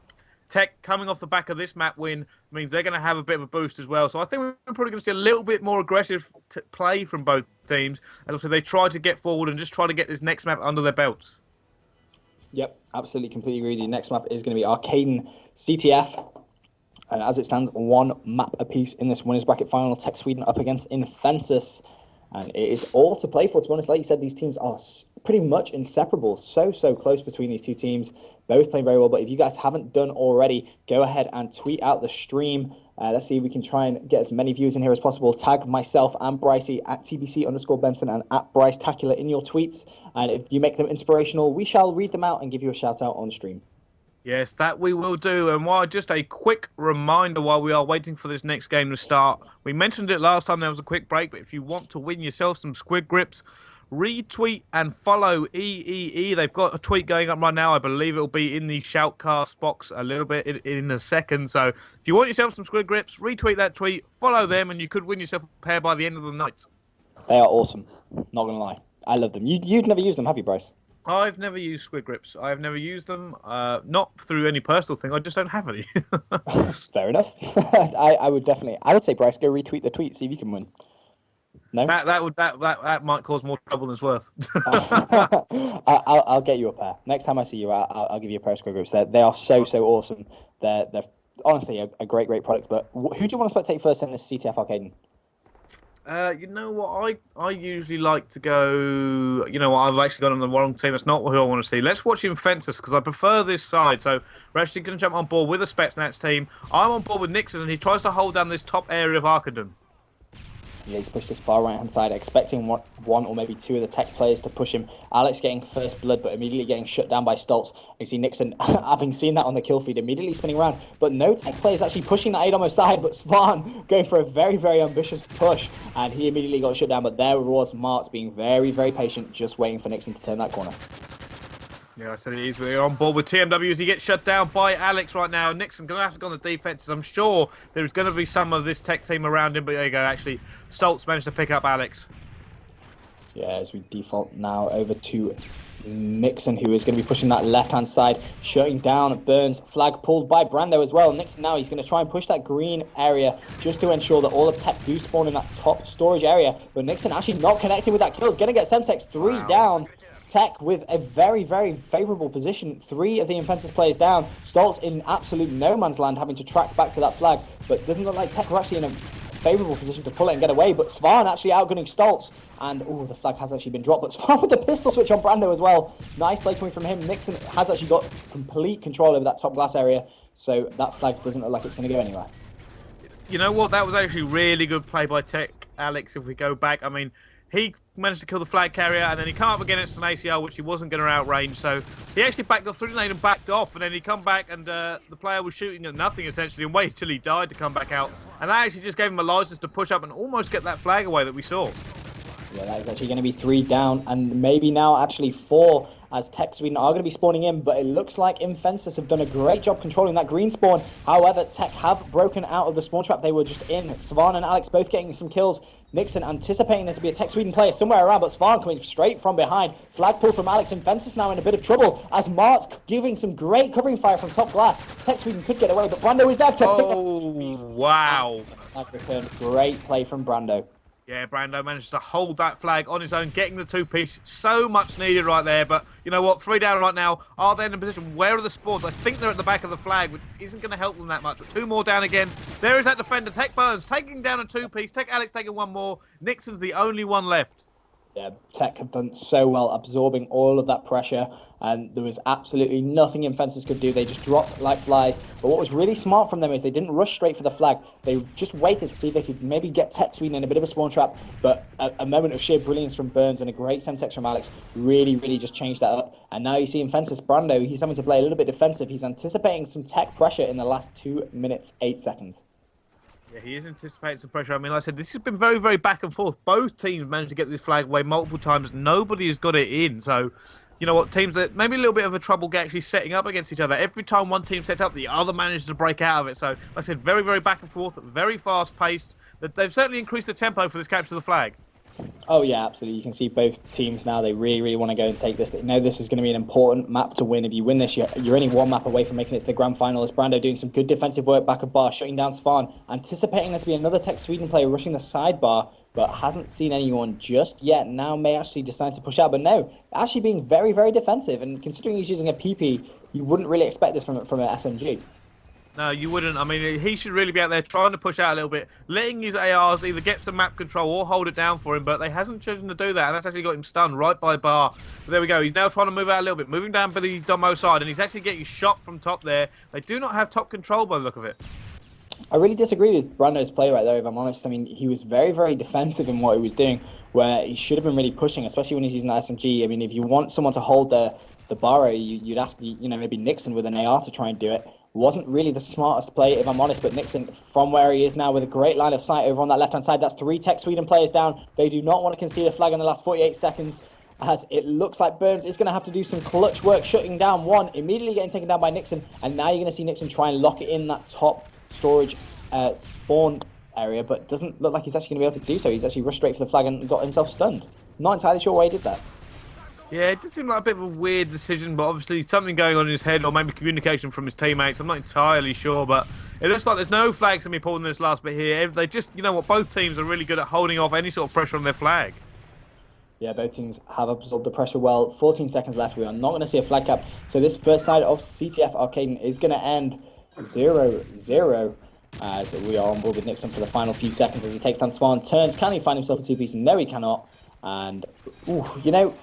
Tech coming off the back of this map win means they're going to have a bit of a boost as well. So I think we're probably going to see a little bit more aggressive play from both teams. And also they try to get forward and just try to get this next map under their belts. Yep, absolutely, completely agree. The next map is going to be Arcaden CTF. And as it stands, 1 map apiece in this winners bracket final. TEC.Sweden up against Infensus. And it is all to play for. To be honest, like you said, these teams are pretty much inseparable. So close between these two teams. Both playing very well. But if you guys haven't done already, go ahead and tweet out the stream. Let's see if we can try and get as many views in here as possible. Tag myself and Brycey at TBC_Benson and at Bryce Tacular in your tweets. And if you make them inspirational, we shall read them out and give you a shout out on stream. Yes, that we will do. And while just a quick reminder while we are waiting for this next game to start. We mentioned it last time there was a quick break, but if you want to win yourself some squid grips, retweet and follow EEE. They've got a tweet going up right now. I believe it will be in the shoutcast box a little bit in a second. So if you want yourself some squid grips, retweet that tweet, follow them, and you could win yourself a pair by the end of the night. They are awesome. Not going to lie. I love them. You've never used them, have you, Bryce? I've never used squid grips. I've never used them, not through any personal thing. I just don't have any. Fair enough. I would say, Bryce, go retweet the tweet, see if you can win. No? That might cause more trouble than it's worth. I'll get you a pair. Next time I see you, I'll give you a pair of squid grips. They are so awesome. They're honestly a great product. But who do you want to spectate first in this CTF Arcaden? You know what? I usually like to go. You know what? I've actually gone on the wrong team. That's not who I want to see. Let's watch Infensus because I prefer this side. So we're actually going to jump on board with the SPETSNAZ team. I'm on board with Nixon, and he tries to hold down this top area of Arcaden. Yeah, he's pushed this far right-hand side, expecting one or maybe two of the Tech players to push him. Alex getting first blood, but immediately getting shut down by Stoltz. You see Nixon, having seen that on the kill feed, immediately spinning around. But no Tech players actually pushing that Aid on his side, but Svan going for a very ambitious push, and he immediately got shut down. But there was Martz being very patient, just waiting for Nixon to turn that corner. Yeah, I said it is. We're on board with TMW as he gets shut down by Alex right now. Nixon going to have to go on the defenses. I'm sure there's going to be some of this Tech team around him, but there you go. Actually, Stoltz managed to pick up Alex. Yeah, as we default now over to Nixon, who is going to be pushing that left-hand side, shutting down Burns. Flag pulled by Brando as well. Nixon now, he's going to try and push that green area just to ensure that all the Tech do spawn in that top storage area. But Nixon actually not connecting with that kill. He's going to get Semtex 3 down. Tech with a very favourable position. 3 of the Infensus players down. Stoltz in absolute no man's land, having to track back to that flag. But doesn't look like Tech are actually in a favourable position to pull it and get away. But Svan actually outgunning Stoltz. And, the flag has actually been dropped. But Svan with the pistol switch on Brando as well. Nice play coming from him. Nixon has actually got complete control over that top glass area. So that flag doesn't look like it's going to go anywhere. You know what? That was actually really good play by Tech, Alex, if we go back. I mean, he managed to kill the flag carrier, and then he came up against an ACL, which he wasn't going to outrange. So he actually backed off through the lane and backed off, and then he come back, and the player was shooting at nothing, essentially, and waited till he died to come back out. And that actually just gave him a license to push up and almost get that flag away that we saw. Yeah, that is actually going to be 3 down, and maybe now actually 4, as TEC.Sweden are going to be spawning in, but it looks like Infensus have done a great job controlling that green spawn. However, Tech have broken out of the spawn trap they were just in. Svan and Alex both getting some kills. Nixon anticipating there to be a TEC.Sweden player somewhere around, but Svan coming straight from behind. Flag pull from Alex. Infensus now in a bit of trouble, as Mart's giving some great covering fire from top glass. TEC.Sweden could get away, but Brando is there to pick up the 2-piece. Wow. Flag return. Great play from Brando. Yeah, Brando managed to hold that flag on his own, getting the 2-piece. So much needed right there. But you know what? 3 down right now. Are they in a position? Where are the spawns? I think they're at the back of the flag, which isn't going to help them that much. But 2 more down again. There is that defender. Tech Burns taking down a 2-piece. Tech Alex taking 1 more. Nixon's the only one left. Yeah, Tech have done so well absorbing all of that pressure, and there was absolutely nothing Infensus could do. They just dropped like flies. But what was really smart from them is they didn't rush straight for the flag. They just waited to see if they could maybe get TEC.Sweden in a bit of a spawn trap. But a moment of sheer brilliance from Burns and a great semtex from Alex really just changed that up. And now you see Infensus Brando, he's having to play a little bit defensive. He's anticipating some Tech pressure in the last 2 minutes, 8 seconds. Yeah, he is anticipating some pressure. I mean, like I said, this has been very back and forth. Both teams managed to get this flag away multiple times. Nobody has got it in. So, you know what, teams that maybe a little bit of a trouble get actually setting up against each other. Every time one team sets up, the other manages to break out of it. So, like I said, very back and forth, very fast-paced. They've certainly increased the tempo for this capture of the flag. Oh yeah, absolutely. You can see both teams now, they really want to go and take this. They know this is going to be an important map to win. If you win this, you're only 1 map away from making it to the grand final. As Brando doing some good defensive work back at bar, shutting down Svan, anticipating there to be another TEC.Sweden player rushing the sidebar, but hasn't seen anyone just yet. Now may actually decide to push out, but no, actually being very defensive. And considering he's using a PP, you wouldn't really expect this from an SMG. No, you wouldn't. I mean, he should really be out there trying to push out a little bit, letting his ARs either get some map control or hold it down for him, but they hasn't chosen to do that, and that's actually got him stunned right by bar. But there we go. He's now trying to move out a little bit, moving down by the Domo side, and he's actually getting shot from top there. They do not have top control by the look of it. I really disagree with Brando's play right there, if I'm honest. I mean, he was very defensive in what he was doing, where he should have been really pushing, especially when he's using that SMG. I mean, if you want someone to hold the bar, you'd ask, maybe Nixon with an AR to try and do it. Wasn't really the smartest play, if I'm honest, but Nixon, from where he is now with a great line of sight over on that left-hand side, that's 3 TEC.Sweden players down. They do not want to concede a flag in the last 48 seconds, as it looks like Burns is going to have to do some clutch work, shutting down 1, immediately getting taken down by Nixon, and now you're going to see Nixon try and lock it in that top storage spawn area, but doesn't look like he's actually going to be able to do so. He's actually rushed straight for the flag and got himself stunned. Not entirely sure why he did that. Yeah, it does seem like a bit of a weird decision, but obviously something going on in his head, or maybe communication from his teammates. I'm not entirely sure, but it looks like there's no flags to be pulled in this last bit here. They just, you know what, both teams are really good at holding off any sort of pressure on their flag. Yeah, both teams have absorbed the pressure well. 14 seconds left. We are not going to see a flag cap. So this first side of CTF Arcade is going to end 0-0. As we are on board with Nixon for the final few seconds as he takes down Svan, turns. Can he find himself a 2-piece? No, he cannot. And,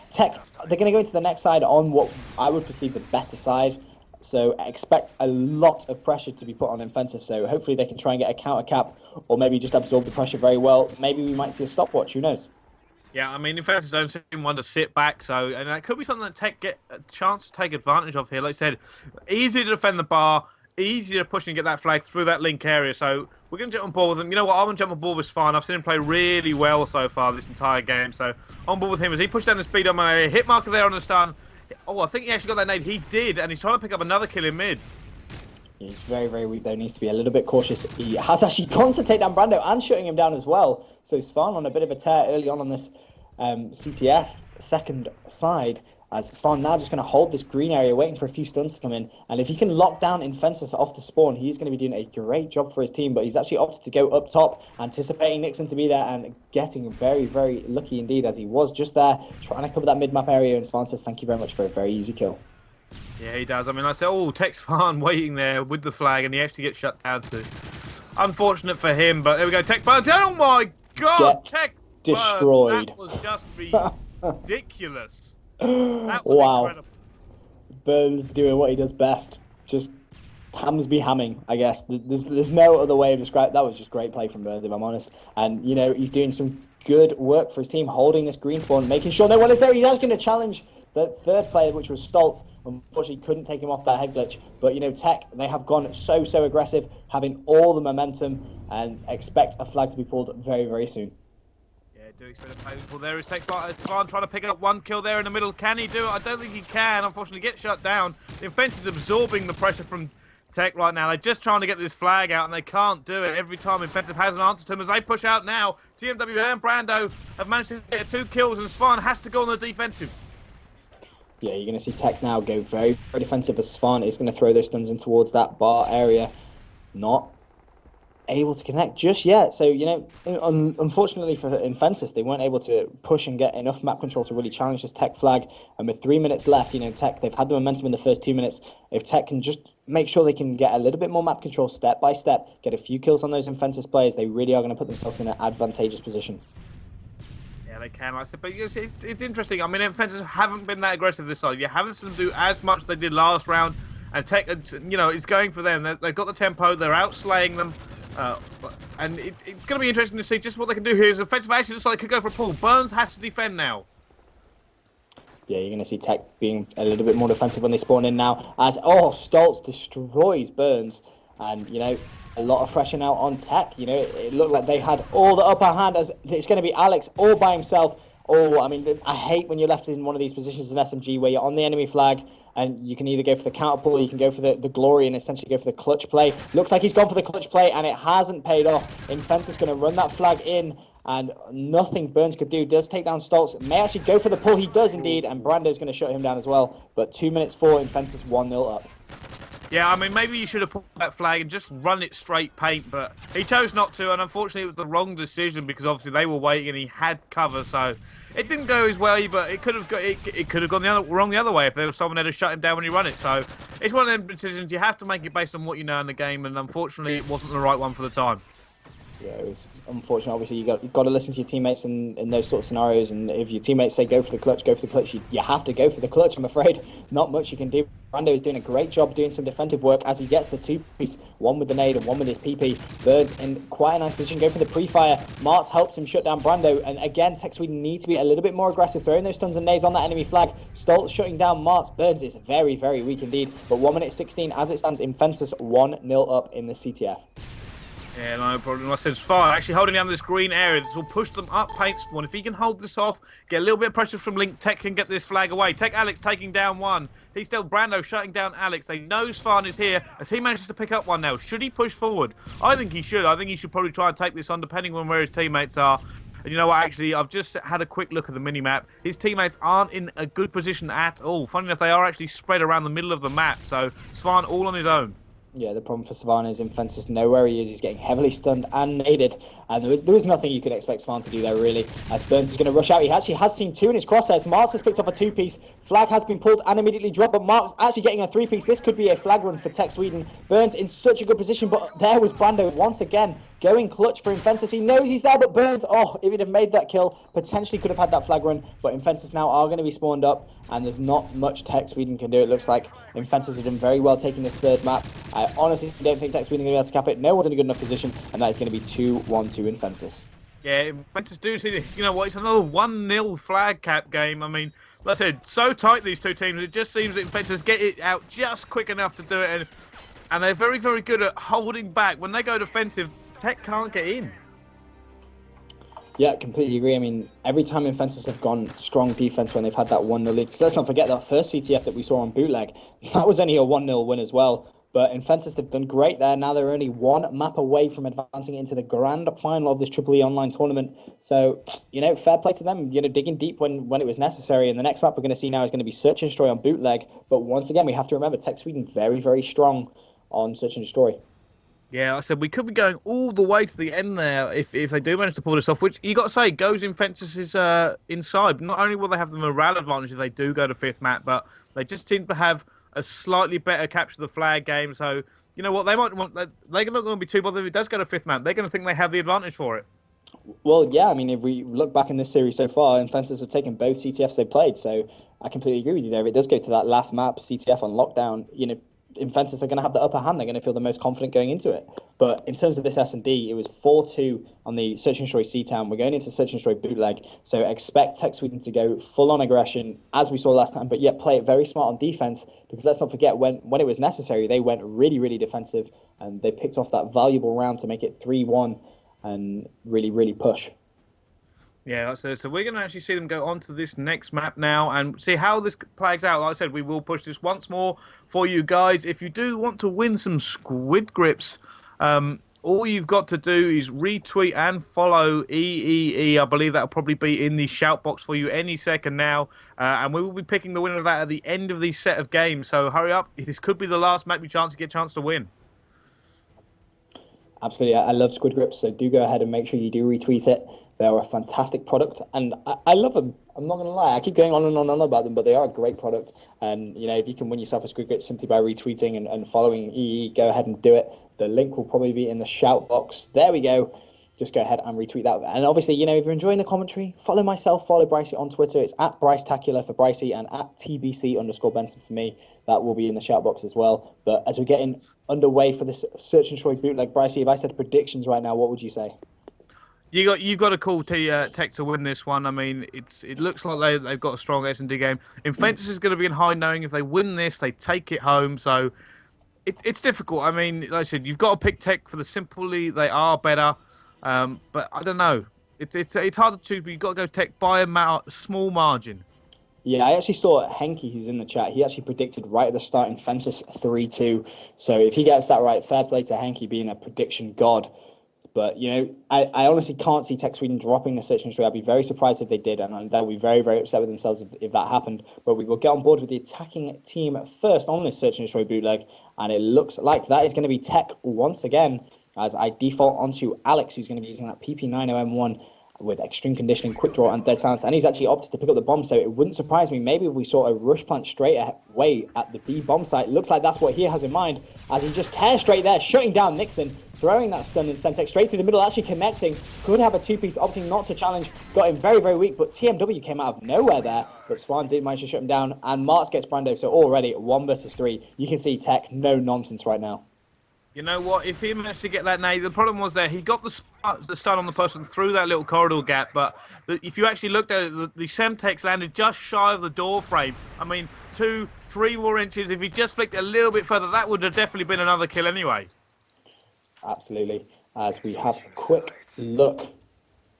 Tech, they're going to go into the next side on what I would perceive the better side. So expect a lot of pressure to be put on Infensus. So hopefully they can try and get a counter cap, or maybe just absorb the pressure very well. Maybe we might see a stopwatch. Who knows? Yeah, I mean, Infensus don't seem one to sit back, and that could be something that Tech get a chance to take advantage of here. Like I said, easy to defend the bar, easier to push and get that flag through that link area. So we're going to jump on board with him. You know what? I'm going to jump on board with Svan. I've seen him play really well so far this entire game. So on board with him as he pushed down the speed on my area. Hit marker there on the stun. Oh, I think he actually got that nade. He did, and he's trying to pick up another kill in mid. He's very weak though. Needs to be a little bit cautious. He has actually gone to take down Brando and shutting him down as well. So Svan on a bit of a tear early on this CTF second side. As Svan now just going to hold this green area, waiting for a few stuns to come in. And if he can lock down Infensus off the spawn, he's going to be doing a great job for his team. But he's actually opted to go up top, anticipating Nixon to be there and getting very lucky indeed, as he was just there, trying to cover that mid-map area. And Svan says, thank you very much for a very easy kill. Yeah, he does. I mean, I said, Tech.Svan waiting there with the flag, and he actually gets shut down too. Unfortunate for him, but there we go. Tech Burns. Oh my God! Tech destroyed. That was just ridiculous. That was wow. Incredible. Burns doing what he does best. Just hams be hamming, I guess. There's no other way of describing. That was just great play from Burns, if I'm honest. And, he's doing some good work for his team, holding this green spawn, making sure no one is there. He is going to challenge the third player, which was Stoltz. Unfortunately, couldn't take him off that head glitch. But, Tech, they have gone so aggressive, having all the momentum, and expect a flag to be pulled very soon. do expect a painful there is Svan trying to pick up one kill there in the middle. Can he do it? I don't think he can. Unfortunately, get shut down. The Infensus is absorbing the pressure from TEC right now. They're just trying to get this flag out, and they can't do it. Every time Infensus has an answer to them as they push out now. TMW and Brando have managed to get 2 kills, and Svan has to go on the defensive. Yeah, you're going to see TEC now go very, very defensive as Svan is going to throw those stuns in towards that bar area. Not able to connect just yet. So, you know, unfortunately for Infensus, they weren't able to push and get enough map control to really challenge this TEC flag. And with 3 minutes left, you know, TEC, they've had the momentum in the first 2 minutes. If TEC can just make sure they can get a little bit more map control step by step, get a few kills on those Infensus players, they really are going to put themselves in an advantageous position. Yeah, they can, like I said, but it's interesting. I mean, Infensus haven't been that aggressive this side. You haven't seen them do as much as they did last round. And TEC, you know, it's going for them. They've got the tempo. They're outslaying them. And it's going to be interesting to see just what they can do here. Is offensive actually looks like they could go for a pull. Burns has to defend now. Yeah, you're going to see TEC being a little bit more defensive when they spawn in now. As, Stoltz destroys Burns. And, you know, a lot of pressure now on TEC. You know, it looked like they had all the upper hand as it's going to be Alex all by himself. I mean, I hate when you're left in one of these positions in SMG where you're on the enemy flag and you can either go for the counter pull or you can go for the glory and essentially go for the clutch play. Looks like he's gone for the clutch play and it hasn't paid off. Infensus is going to run that flag in and nothing Burns could do. Does take down Stoltz. May actually go for the pull. He does indeed, and Brando's going to shut him down as well. But 2 minutes 4, Infensus 1-0 up. Yeah, I mean, maybe you should have pulled that flag and just run it straight paint, but he chose not to, and unfortunately it was the wrong decision because obviously they were waiting and he had cover, so it didn't go his way, but it could have gone wrong the other way if there was someone there to shut him down when he run it. So it's one of them decisions you have to make it based on what you know in the game, and unfortunately it wasn't the right one for the time. Yeah, it was unfortunate. Obviously, you've got to listen to your teammates in those sort of scenarios. And if your teammates say go for the clutch, you have to go for the clutch. I'm afraid not much you can do. Brando is doing a great job doing some defensive work as he gets the 2-piece, one with the nade and one with his PP. Birds in quite a nice position, go for the pre-fire. Martz helps him shut down Brando. And again, TEC.Sweden need to be a little bit more aggressive, throwing those stuns and nades on that enemy flag. Stoltz shutting down Martz. Birds is very, very weak indeed. But 1 minute 16 as it stands, Infensus 1-0 up in the CTF. Yeah, no problem. Like I said, it's fine. Actually holding down this green area. This will push them up paint spawn. If he can hold this off, get a little bit of pressure from Link, TEC can get this flag away. TEC Alex taking down one. He's still Brando shutting down Alex. They know Svan is here as he manages to pick up one now. Should he push forward? I think he should. I think he should probably try and take this on depending on where his teammates are. And you know what, actually, I've just had a quick look at the mini-map. His teammates aren't in a good position at all. Funny enough, they are actually spread around the middle of the map. So Svan all on his own. Yeah, the problem for Svan is Infensus know where he is. He's getting heavily stunned and naded. And there was nothing you could expect Svan to do there, really. As Burns is going to rush out. He actually has seen 2 in his crosshairs. Marks has picked up a 2-piece. Flag has been pulled and immediately dropped. But Marks actually getting a 3-piece. This could be a flag run for TEC.Sweden. Burns in such a good position. But there was Brando once again going clutch for Infensus. He knows he's there, but Burns, if he'd have made that kill, potentially could have had that flag run. But Infensus now are going to be spawned up. And there's not much TEC.Sweden can do. It looks like Infensus have done very well taking this third map. I honestly don't think TEC.Sweden are going to be able to cap it. No one's in a good enough position, and that is going to be 2-1 to Infensus. Yeah, Infensus do see this. You know what? It's another 1-0 flag cap game. I mean, like I said, so tight these two teams. It just seems that Infensus get it out just quick enough to do it, and they're very, very good at holding back. When they go defensive, TEC can't get in. Yeah, completely agree. I mean, every time Infensus have gone strong defense when they've had that 1-0 lead, because let's not forget that first CTF that we saw on Bootleg, that was only a 1-0 win as well. But Infensus, they've done great there. Now they're only 1 map away from advancing into the grand final of this EEE online tournament. So, you know, fair play to them, you know, digging deep when it was necessary. And the next map we're going to see now is going to be Search and Destroy on Bootleg. But once again, we have to remember TEC.Sweden very, very strong on Search and Destroy. Yeah, like I said, we could be going all the way to the end there if they do manage to pull this off, which you got to say goes Infensus's inside. Not only will they have the morale advantage if they do go to 5th map, but they just seem to have a slightly better capture the flag game. So, you know what, they might want, they're not going to be too bothered if it does go to 5th map. They're going to think they have the advantage for it. Well, yeah, I mean, if we look back in this series so far, Infensus have taken both CTFs they played. So I completely agree with you there. If it does go to that last map, CTF on lockdown, you know, Infensus are going to have the upper hand. They're going to feel the most confident going into it. But in terms of this S&D, it was 4-2 on the Search and Destroy C-Town. We're going into Search and Destroy Bootleg. So expect TEC.Sweden to go full-on aggression, as we saw last time, but yet play it very smart on defense, because let's not forget, when it was necessary, they went really, really defensive, and they picked off that valuable round to make it 3-1 and really, really push. Yeah, so we're going to actually see them go on to this next map now and see how this plays out. Like I said, we will push this once more for you guys. If you do want to win some squid grips, all you've got to do is retweet and follow EEE. I believe that'll probably be in the shout box for you any second now. And we will be picking the winner of that at the end of the set of games. So hurry up. This could be the last map you chance to get a chance to win. Absolutely, I love squid grips, so do go ahead and make sure you do retweet it. They are a fantastic product, and I love them. I'm not going to lie. I keep going on and on about them, but they are a great product. And, you know, if you can win yourself a squid grip simply by retweeting and following EE, go ahead and do it. The link will probably be in the shout box. There we go. Just go ahead and retweet that. And obviously, you know, if you're enjoying the commentary, follow myself, follow Brycey on Twitter. It's at BryceTacular for Brycey and at TBC_Benson for me. That will be in the shout box as well. But as we're getting underway for this Search and Destroy bootleg, Brycey, if I said predictions right now, what would you say? You've got to call Tech to win this one. I mean, it looks like they've got a strong S&D game. Infensus is going to be in high, knowing if they win this, they take it home. So it's difficult. I mean, like I said, you've got to pick Tech for the simply they are better. But I don't know. It's hard to choose, but you've got to go Tech by a small margin. Yeah, I actually saw Henke, who's in the chat. He actually predicted right at the start Infensus 3-2. So if he gets that right, fair play to Henke being a prediction god. But, you know, I honestly can't see TEC.Sweden dropping the Search and Destroy. I'd be very surprised if they did, and they'll be very, very upset with themselves if that happened. But we will get on board with the attacking team first on this Search and Destroy bootleg, and it looks like that is going to be Tech once again, as I default onto Alex, who's going to be using that PP90M1 with extreme conditioning, quick draw, and dead silence. And he's actually opted to pick up the bomb, so it wouldn't surprise me. Maybe if we saw a rush plant straight away at the B bomb site. Looks like that's what he has in mind, as he just tears straight there, shutting down Nixon, throwing that stun in Semtex straight through the middle, actually connecting. Could have a two-piece, opting not to challenge. Got him very, very weak, but TMW came out of nowhere there. But Swan did manage to shut him down, and Martz gets Brando. So already 1 versus 3. You can see Tech, no nonsense right now. You know what? If he managed to get that nade, the problem was there. He got the stun on the person through that little corridor gap, but if you actually looked at it, the Semtex landed just shy of the door frame. I mean, 2-3 more inches. If he just flicked a little bit further, that would have definitely been another kill anyway. Absolutely. As we have a quick look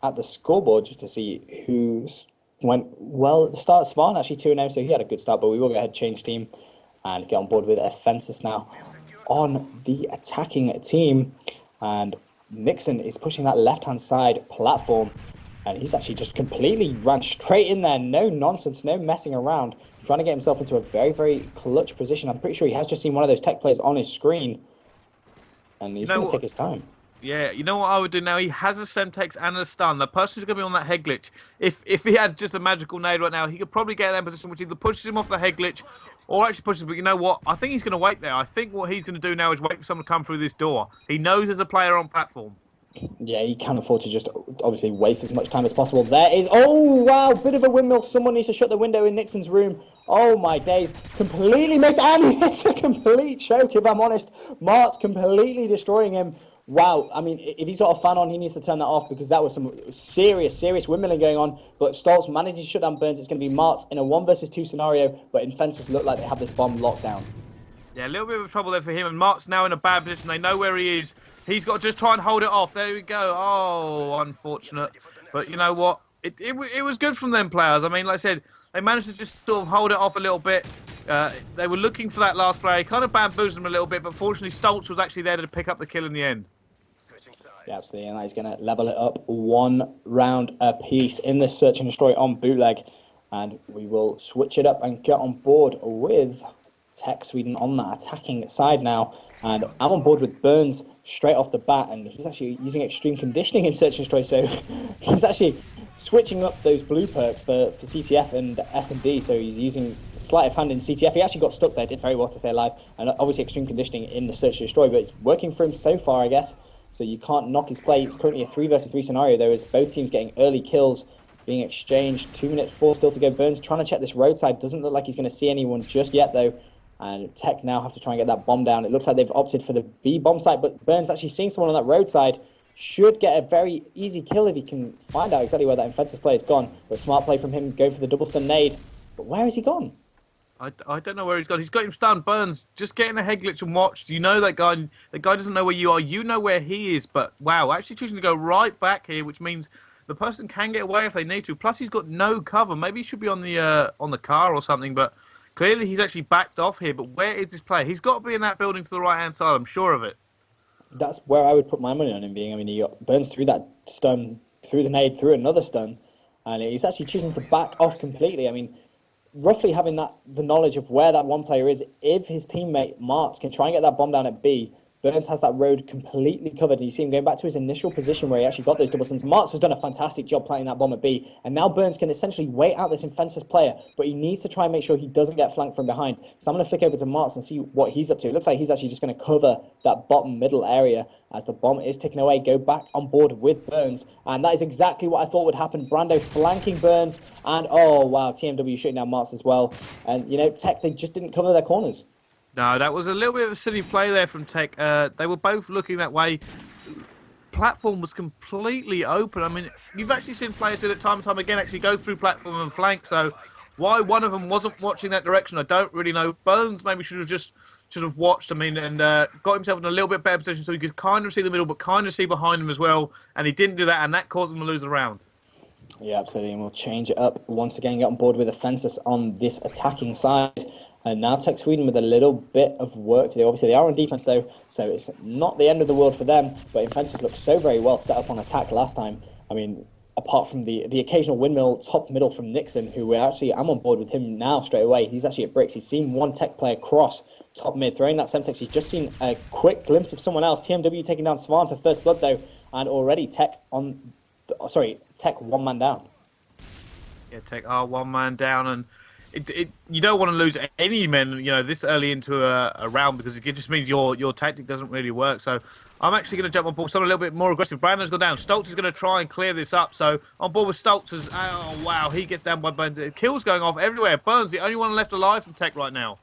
at the scoreboard just to see who's went well at the start. Svan actually 2-0, so he had a good start, but we will go ahead and change team and get on board with Infensus now on the attacking team. And Nixon is pushing that left-hand side platform, and he's actually just completely ran straight in there. No nonsense, no messing around. Trying to get himself into a very, very clutch position. I'm pretty sure he has just seen one of those Tech players on his screen, and he's going to take his time. Yeah, you know what I would do now? He has a Semtex and a stun. The person who's going to be on that head glitch, if he had just a magical nade right now, he could probably get in that position, which either pushes him off the head glitch or actually pushes him. But you know what? I think he's going to wait there. I think what he's going to do now is wait for someone to come through this door. He knows there's a player on platform. Yeah, he can't afford to just obviously waste as much time as possible. There is, oh wow, bit of a windmill. Someone needs to shut the window in Nixon's room. Oh my days, completely missed, and it's a complete choke if I'm honest. Mart's completely destroying him. Wow, I mean, if he's got a fan on, he needs to turn that off, because that was some serious windmilling going on. But Stoltz managed to shut down Burns. It's going to be Martz in a 1 versus 2 scenario, but Infensus look like they have this bomb locked down. Yeah, a little bit of trouble there for him, and Mark's now in a bad position. They know where he is. He's got to just try and hold it off. There we go. Oh, unfortunate. But you know what? It was good from them players. I mean, like I said, they managed to just sort of hold it off a little bit. They were looking for that last player. He kind of bamboozled them a little bit, but fortunately Stoltz was actually there to pick up the kill in the end. Yeah, absolutely, and he's going to level it up 1 round apiece in this Search and Destroy on bootleg. And we will switch it up and get on board with TEC.Sweden on that attacking side now. And I'm on board with Burns straight off the bat, and he's actually using extreme conditioning in Search and Destroy, so he's actually switching up those blue perks for CTF and S&D, so he's using sleight of hand in CTF. He actually got stuck there, did very well to stay alive, and obviously extreme conditioning in the Search and Destroy, but it's working for him so far, I guess. So you can't knock his play. It's currently a 3 versus 3 scenario, though, as both teams getting early kills being exchanged. 2 minutes 4 still to go. Burns trying to check this roadside. Doesn't look like he's going to see anyone just yet, though. And Tech now have to try and get that bomb down. It looks like they've opted for the B bomb site, but Burns actually seeing someone on that roadside. Should get a very easy kill if he can find out exactly where that Infensus player is gone. But smart play from him, going for the double stun nade. But where has he gone? I don't know where he's gone. He's got him stunned. Burns, just getting a head glitch and watched. You know that guy. The guy doesn't know where you are. You know where he is. But wow, actually choosing to go right back here, which means the person can get away if they need to. Plus, he's got no cover. Maybe he should be on the car or something, but clearly he's actually backed off here. But where is this player? He's got to be in that building to the right-hand side, I'm sure of it. That's where I would put my money on him being. I mean, he burns through that stun, through the nade, through another stun, and he's actually choosing to back off completely. I mean, roughly having the knowledge of where that one player is, if his teammate Marks can try and get that bomb down at B, Burns has that road completely covered, and you see him going back to his initial position where he actually got those double stuns. Marks has done a fantastic job planting that bomb at B, and now Burns can essentially wait out this Infensus player, but he needs to try and make sure he doesn't get flanked from behind. So I'm going to flick over to Marks and see what he's up to. It looks like he's actually just going to cover that bottom middle area as the bomb is ticking away. Go back on board with Burns, and that is exactly what I thought would happen. Brando flanking Burns, and oh wow, TMW shooting down Marks as well. And you know, Tech, they just didn't cover their corners. No, that was a little bit of a silly play there from Tech. They were both looking that way. Platform was completely open. I mean, you've actually seen players do that time and time again, actually go through platform and flank. So why one of them wasn't watching that direction, I don't really know. Burns maybe should have watched, I mean, and got himself in a little bit better position so he could kind of see the middle, but kind of see behind him as well. And he didn't do that, and that caused him to lose the round. Yeah, absolutely. And we'll change it up once again, get on board with Infensus on this attacking side. And now TEC.Sweden with a little bit of work to do. Obviously, they are on defense, though, so it's not the end of the world for them. But Infensus looked so very well set up on attack last time. I mean, apart from the occasional windmill top middle from Nixon, who I'm on board with him now straight away. He's actually at bricks. He's seen one Tech player cross top mid, throwing that Semtex. He's just seen a quick glimpse of someone else. TMW taking down Svan for first blood, though, and already Tech one man down. Yeah, Tech are one man down, and you don't want to lose any men, you know, this early into a round, because it just means your tactic doesn't really work. So I'm actually going to jump on board something a little bit more aggressive. Brandon's gone down. Stoltz is going to try and clear this up. So on board with Stoltz. Oh, wow, he gets down by Burns. Kills going off everywhere. Burns, the only one left alive from Tech right now.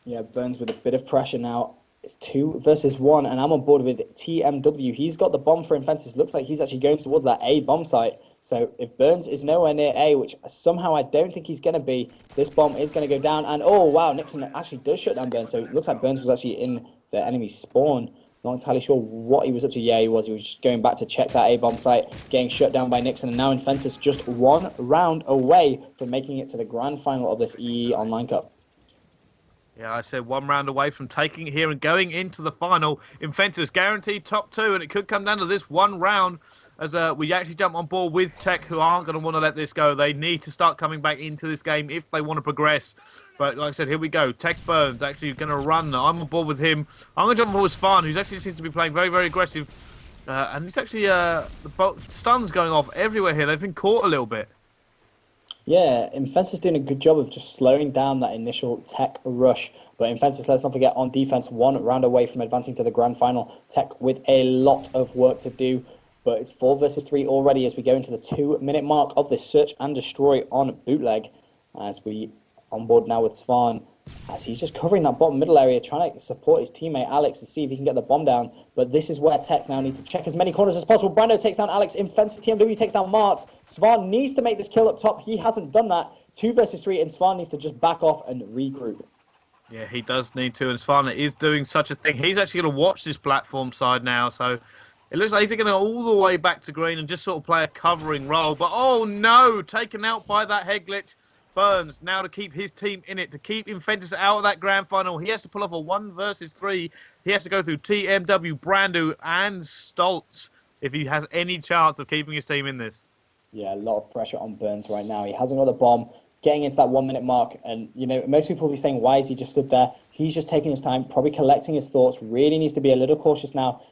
Yeah, Burns with a bit of pressure now. It's 2 versus 1, and I'm on board with TMW. He's got the bomb for Infensus. Looks like he's actually going towards that A bomb site. So if Burns is nowhere near A, which somehow I don't think he's going to be, this bomb is going to go down. And oh, wow, Nixon actually does shut down Burns. So it looks like Burns was actually in the enemy spawn. Not entirely sure what he was up to. Yeah, he was. He was just going back to check that A bomb site, getting shut down by Nixon. And now Infensus just 1 round away from making it to the grand final of this EEE Online Cup. Yeah, I said 1 round away from taking it here and going into the final. Infensus guaranteed top 2, and it could come down to this 1 round as we actually jump on board with Tech, who aren't going to want to let this go. They need to start coming back into this game if they want to progress. But like I said, here we go. Tech Burns actually going to run. I'm on board with him. I'm going to jump on board with Svan, who actually seems to be playing very, very aggressive. And he's actually, the stuns going off everywhere here. They've been caught a little bit. Yeah, Infensus doing a good job of just slowing down that initial Tech rush. But Infensus, let's not forget, on defense, 1 round away from advancing to the grand final. Tech with a lot of work to do. But it's 4 versus 3 already as we go into the 2-minute mark of this search and destroy on Bootleg. As we on board now with Svan, as he's just covering that bottom middle area, trying to support his teammate Alex to see if he can get the bomb down. But this is where Tech now needs to check as many corners as possible. Brando takes down Alex. Infensus TMW takes down Marks. Svan needs to make this kill up top. He hasn't done that. 2 versus 3, and Svan needs to just back off and regroup. Yeah, he does need to, and Svan is doing such a thing. He's actually going to watch this platform side now, so it looks like he's going to go all the way back to green and just sort of play a covering role. But oh no, taken out by that head glitch. Burns now to keep his team in it, to keep Infentus out of that grand final. He has to pull off a 1 versus 3. He has to go through TMW, Brando, and Stoltz if he has any chance of keeping his team in this. Yeah, a lot of pressure on Burns right now. He hasn't got the bomb, getting into that 1-minute mark. And, you know, most people will be saying, why is he just stood there? He's just taking his time, probably collecting his thoughts, really needs to be a little cautious now.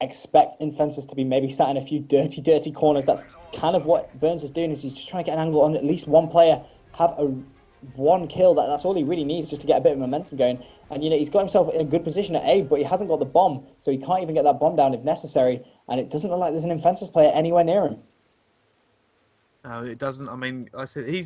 Expect Infensus to be maybe sat in a few dirty corners. That's kind of what Burns is doing, is he's just trying to get an angle on at least one player, have a 1 kill. That's all he really needs, just to get a bit of momentum going. And, you know, he's got himself in a good position at A, but he hasn't got the bomb, so he can't even get that bomb down if necessary. And it doesn't look like there's an Infensus player anywhere near him. No, it doesn't. I mean, I said he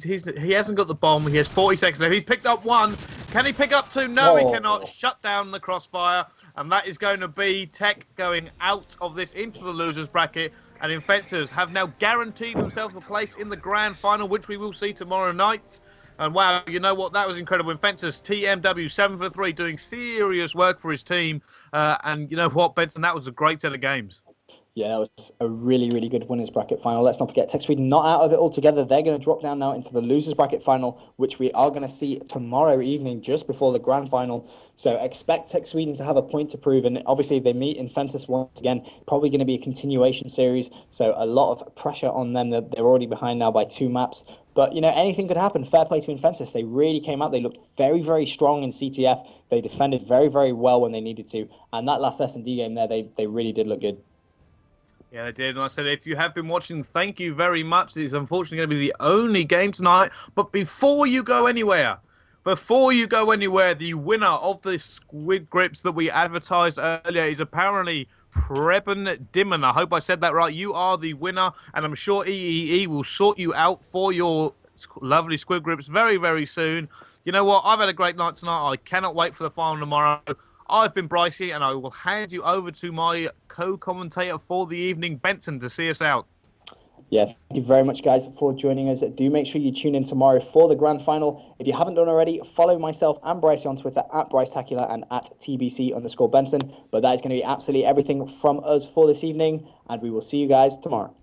hasn't got the bomb. He has 40 seconds left. He's picked up 1. Can he pick up 2? No, he cannot. Shut down the crossfire. And that is going to be Tech going out of this into the losers bracket. And Infensus have now guaranteed themselves a place in the grand final, which we will see tomorrow night. And wow, you know what? That was incredible. Infensus, TMW, 7 for 3, doing serious work for his team. And you know what, Benson? That was a great set of games. Yeah, that was a really, really good winners bracket final. Let's not forget TEC.Sweden not out of it altogether. They're going to drop down now into the losers bracket final, which we are going to see tomorrow evening, just before the grand final. So expect TEC.Sweden to have a point to prove. And obviously, if they meet Infensus once again, probably going to be a continuation series. So a lot of pressure on them. They're already behind now by 2 maps. But, anything could happen. Fair play to Infensus. They really came out. They looked very, very strong in CTF. They defended very, very well when they needed to. And that last S&D game there, they really did look good. Yeah, they did. And I said, if you have been watching, thank you very much. It's unfortunately going to be the only game tonight. But before you go anywhere, the winner of the Squid Grips that we advertised earlier is apparently Preben Dimon. I hope I said that right. You are the winner, and I'm sure EEE will sort you out for your lovely Squid Grips very, very soon. You know what? I've had a great night tonight. I cannot wait for the final tomorrow. I've been Brycey, and I will hand you over to my co-commentator for the evening, Benson, to see us out. Yeah, thank you very much, guys, for joining us. Do make sure you tune in tomorrow for the grand final. If you haven't done already, follow myself and Brycey on Twitter at BryceTacular and at TBC_Benson. But that is going to be absolutely everything from us for this evening, and we will see you guys tomorrow.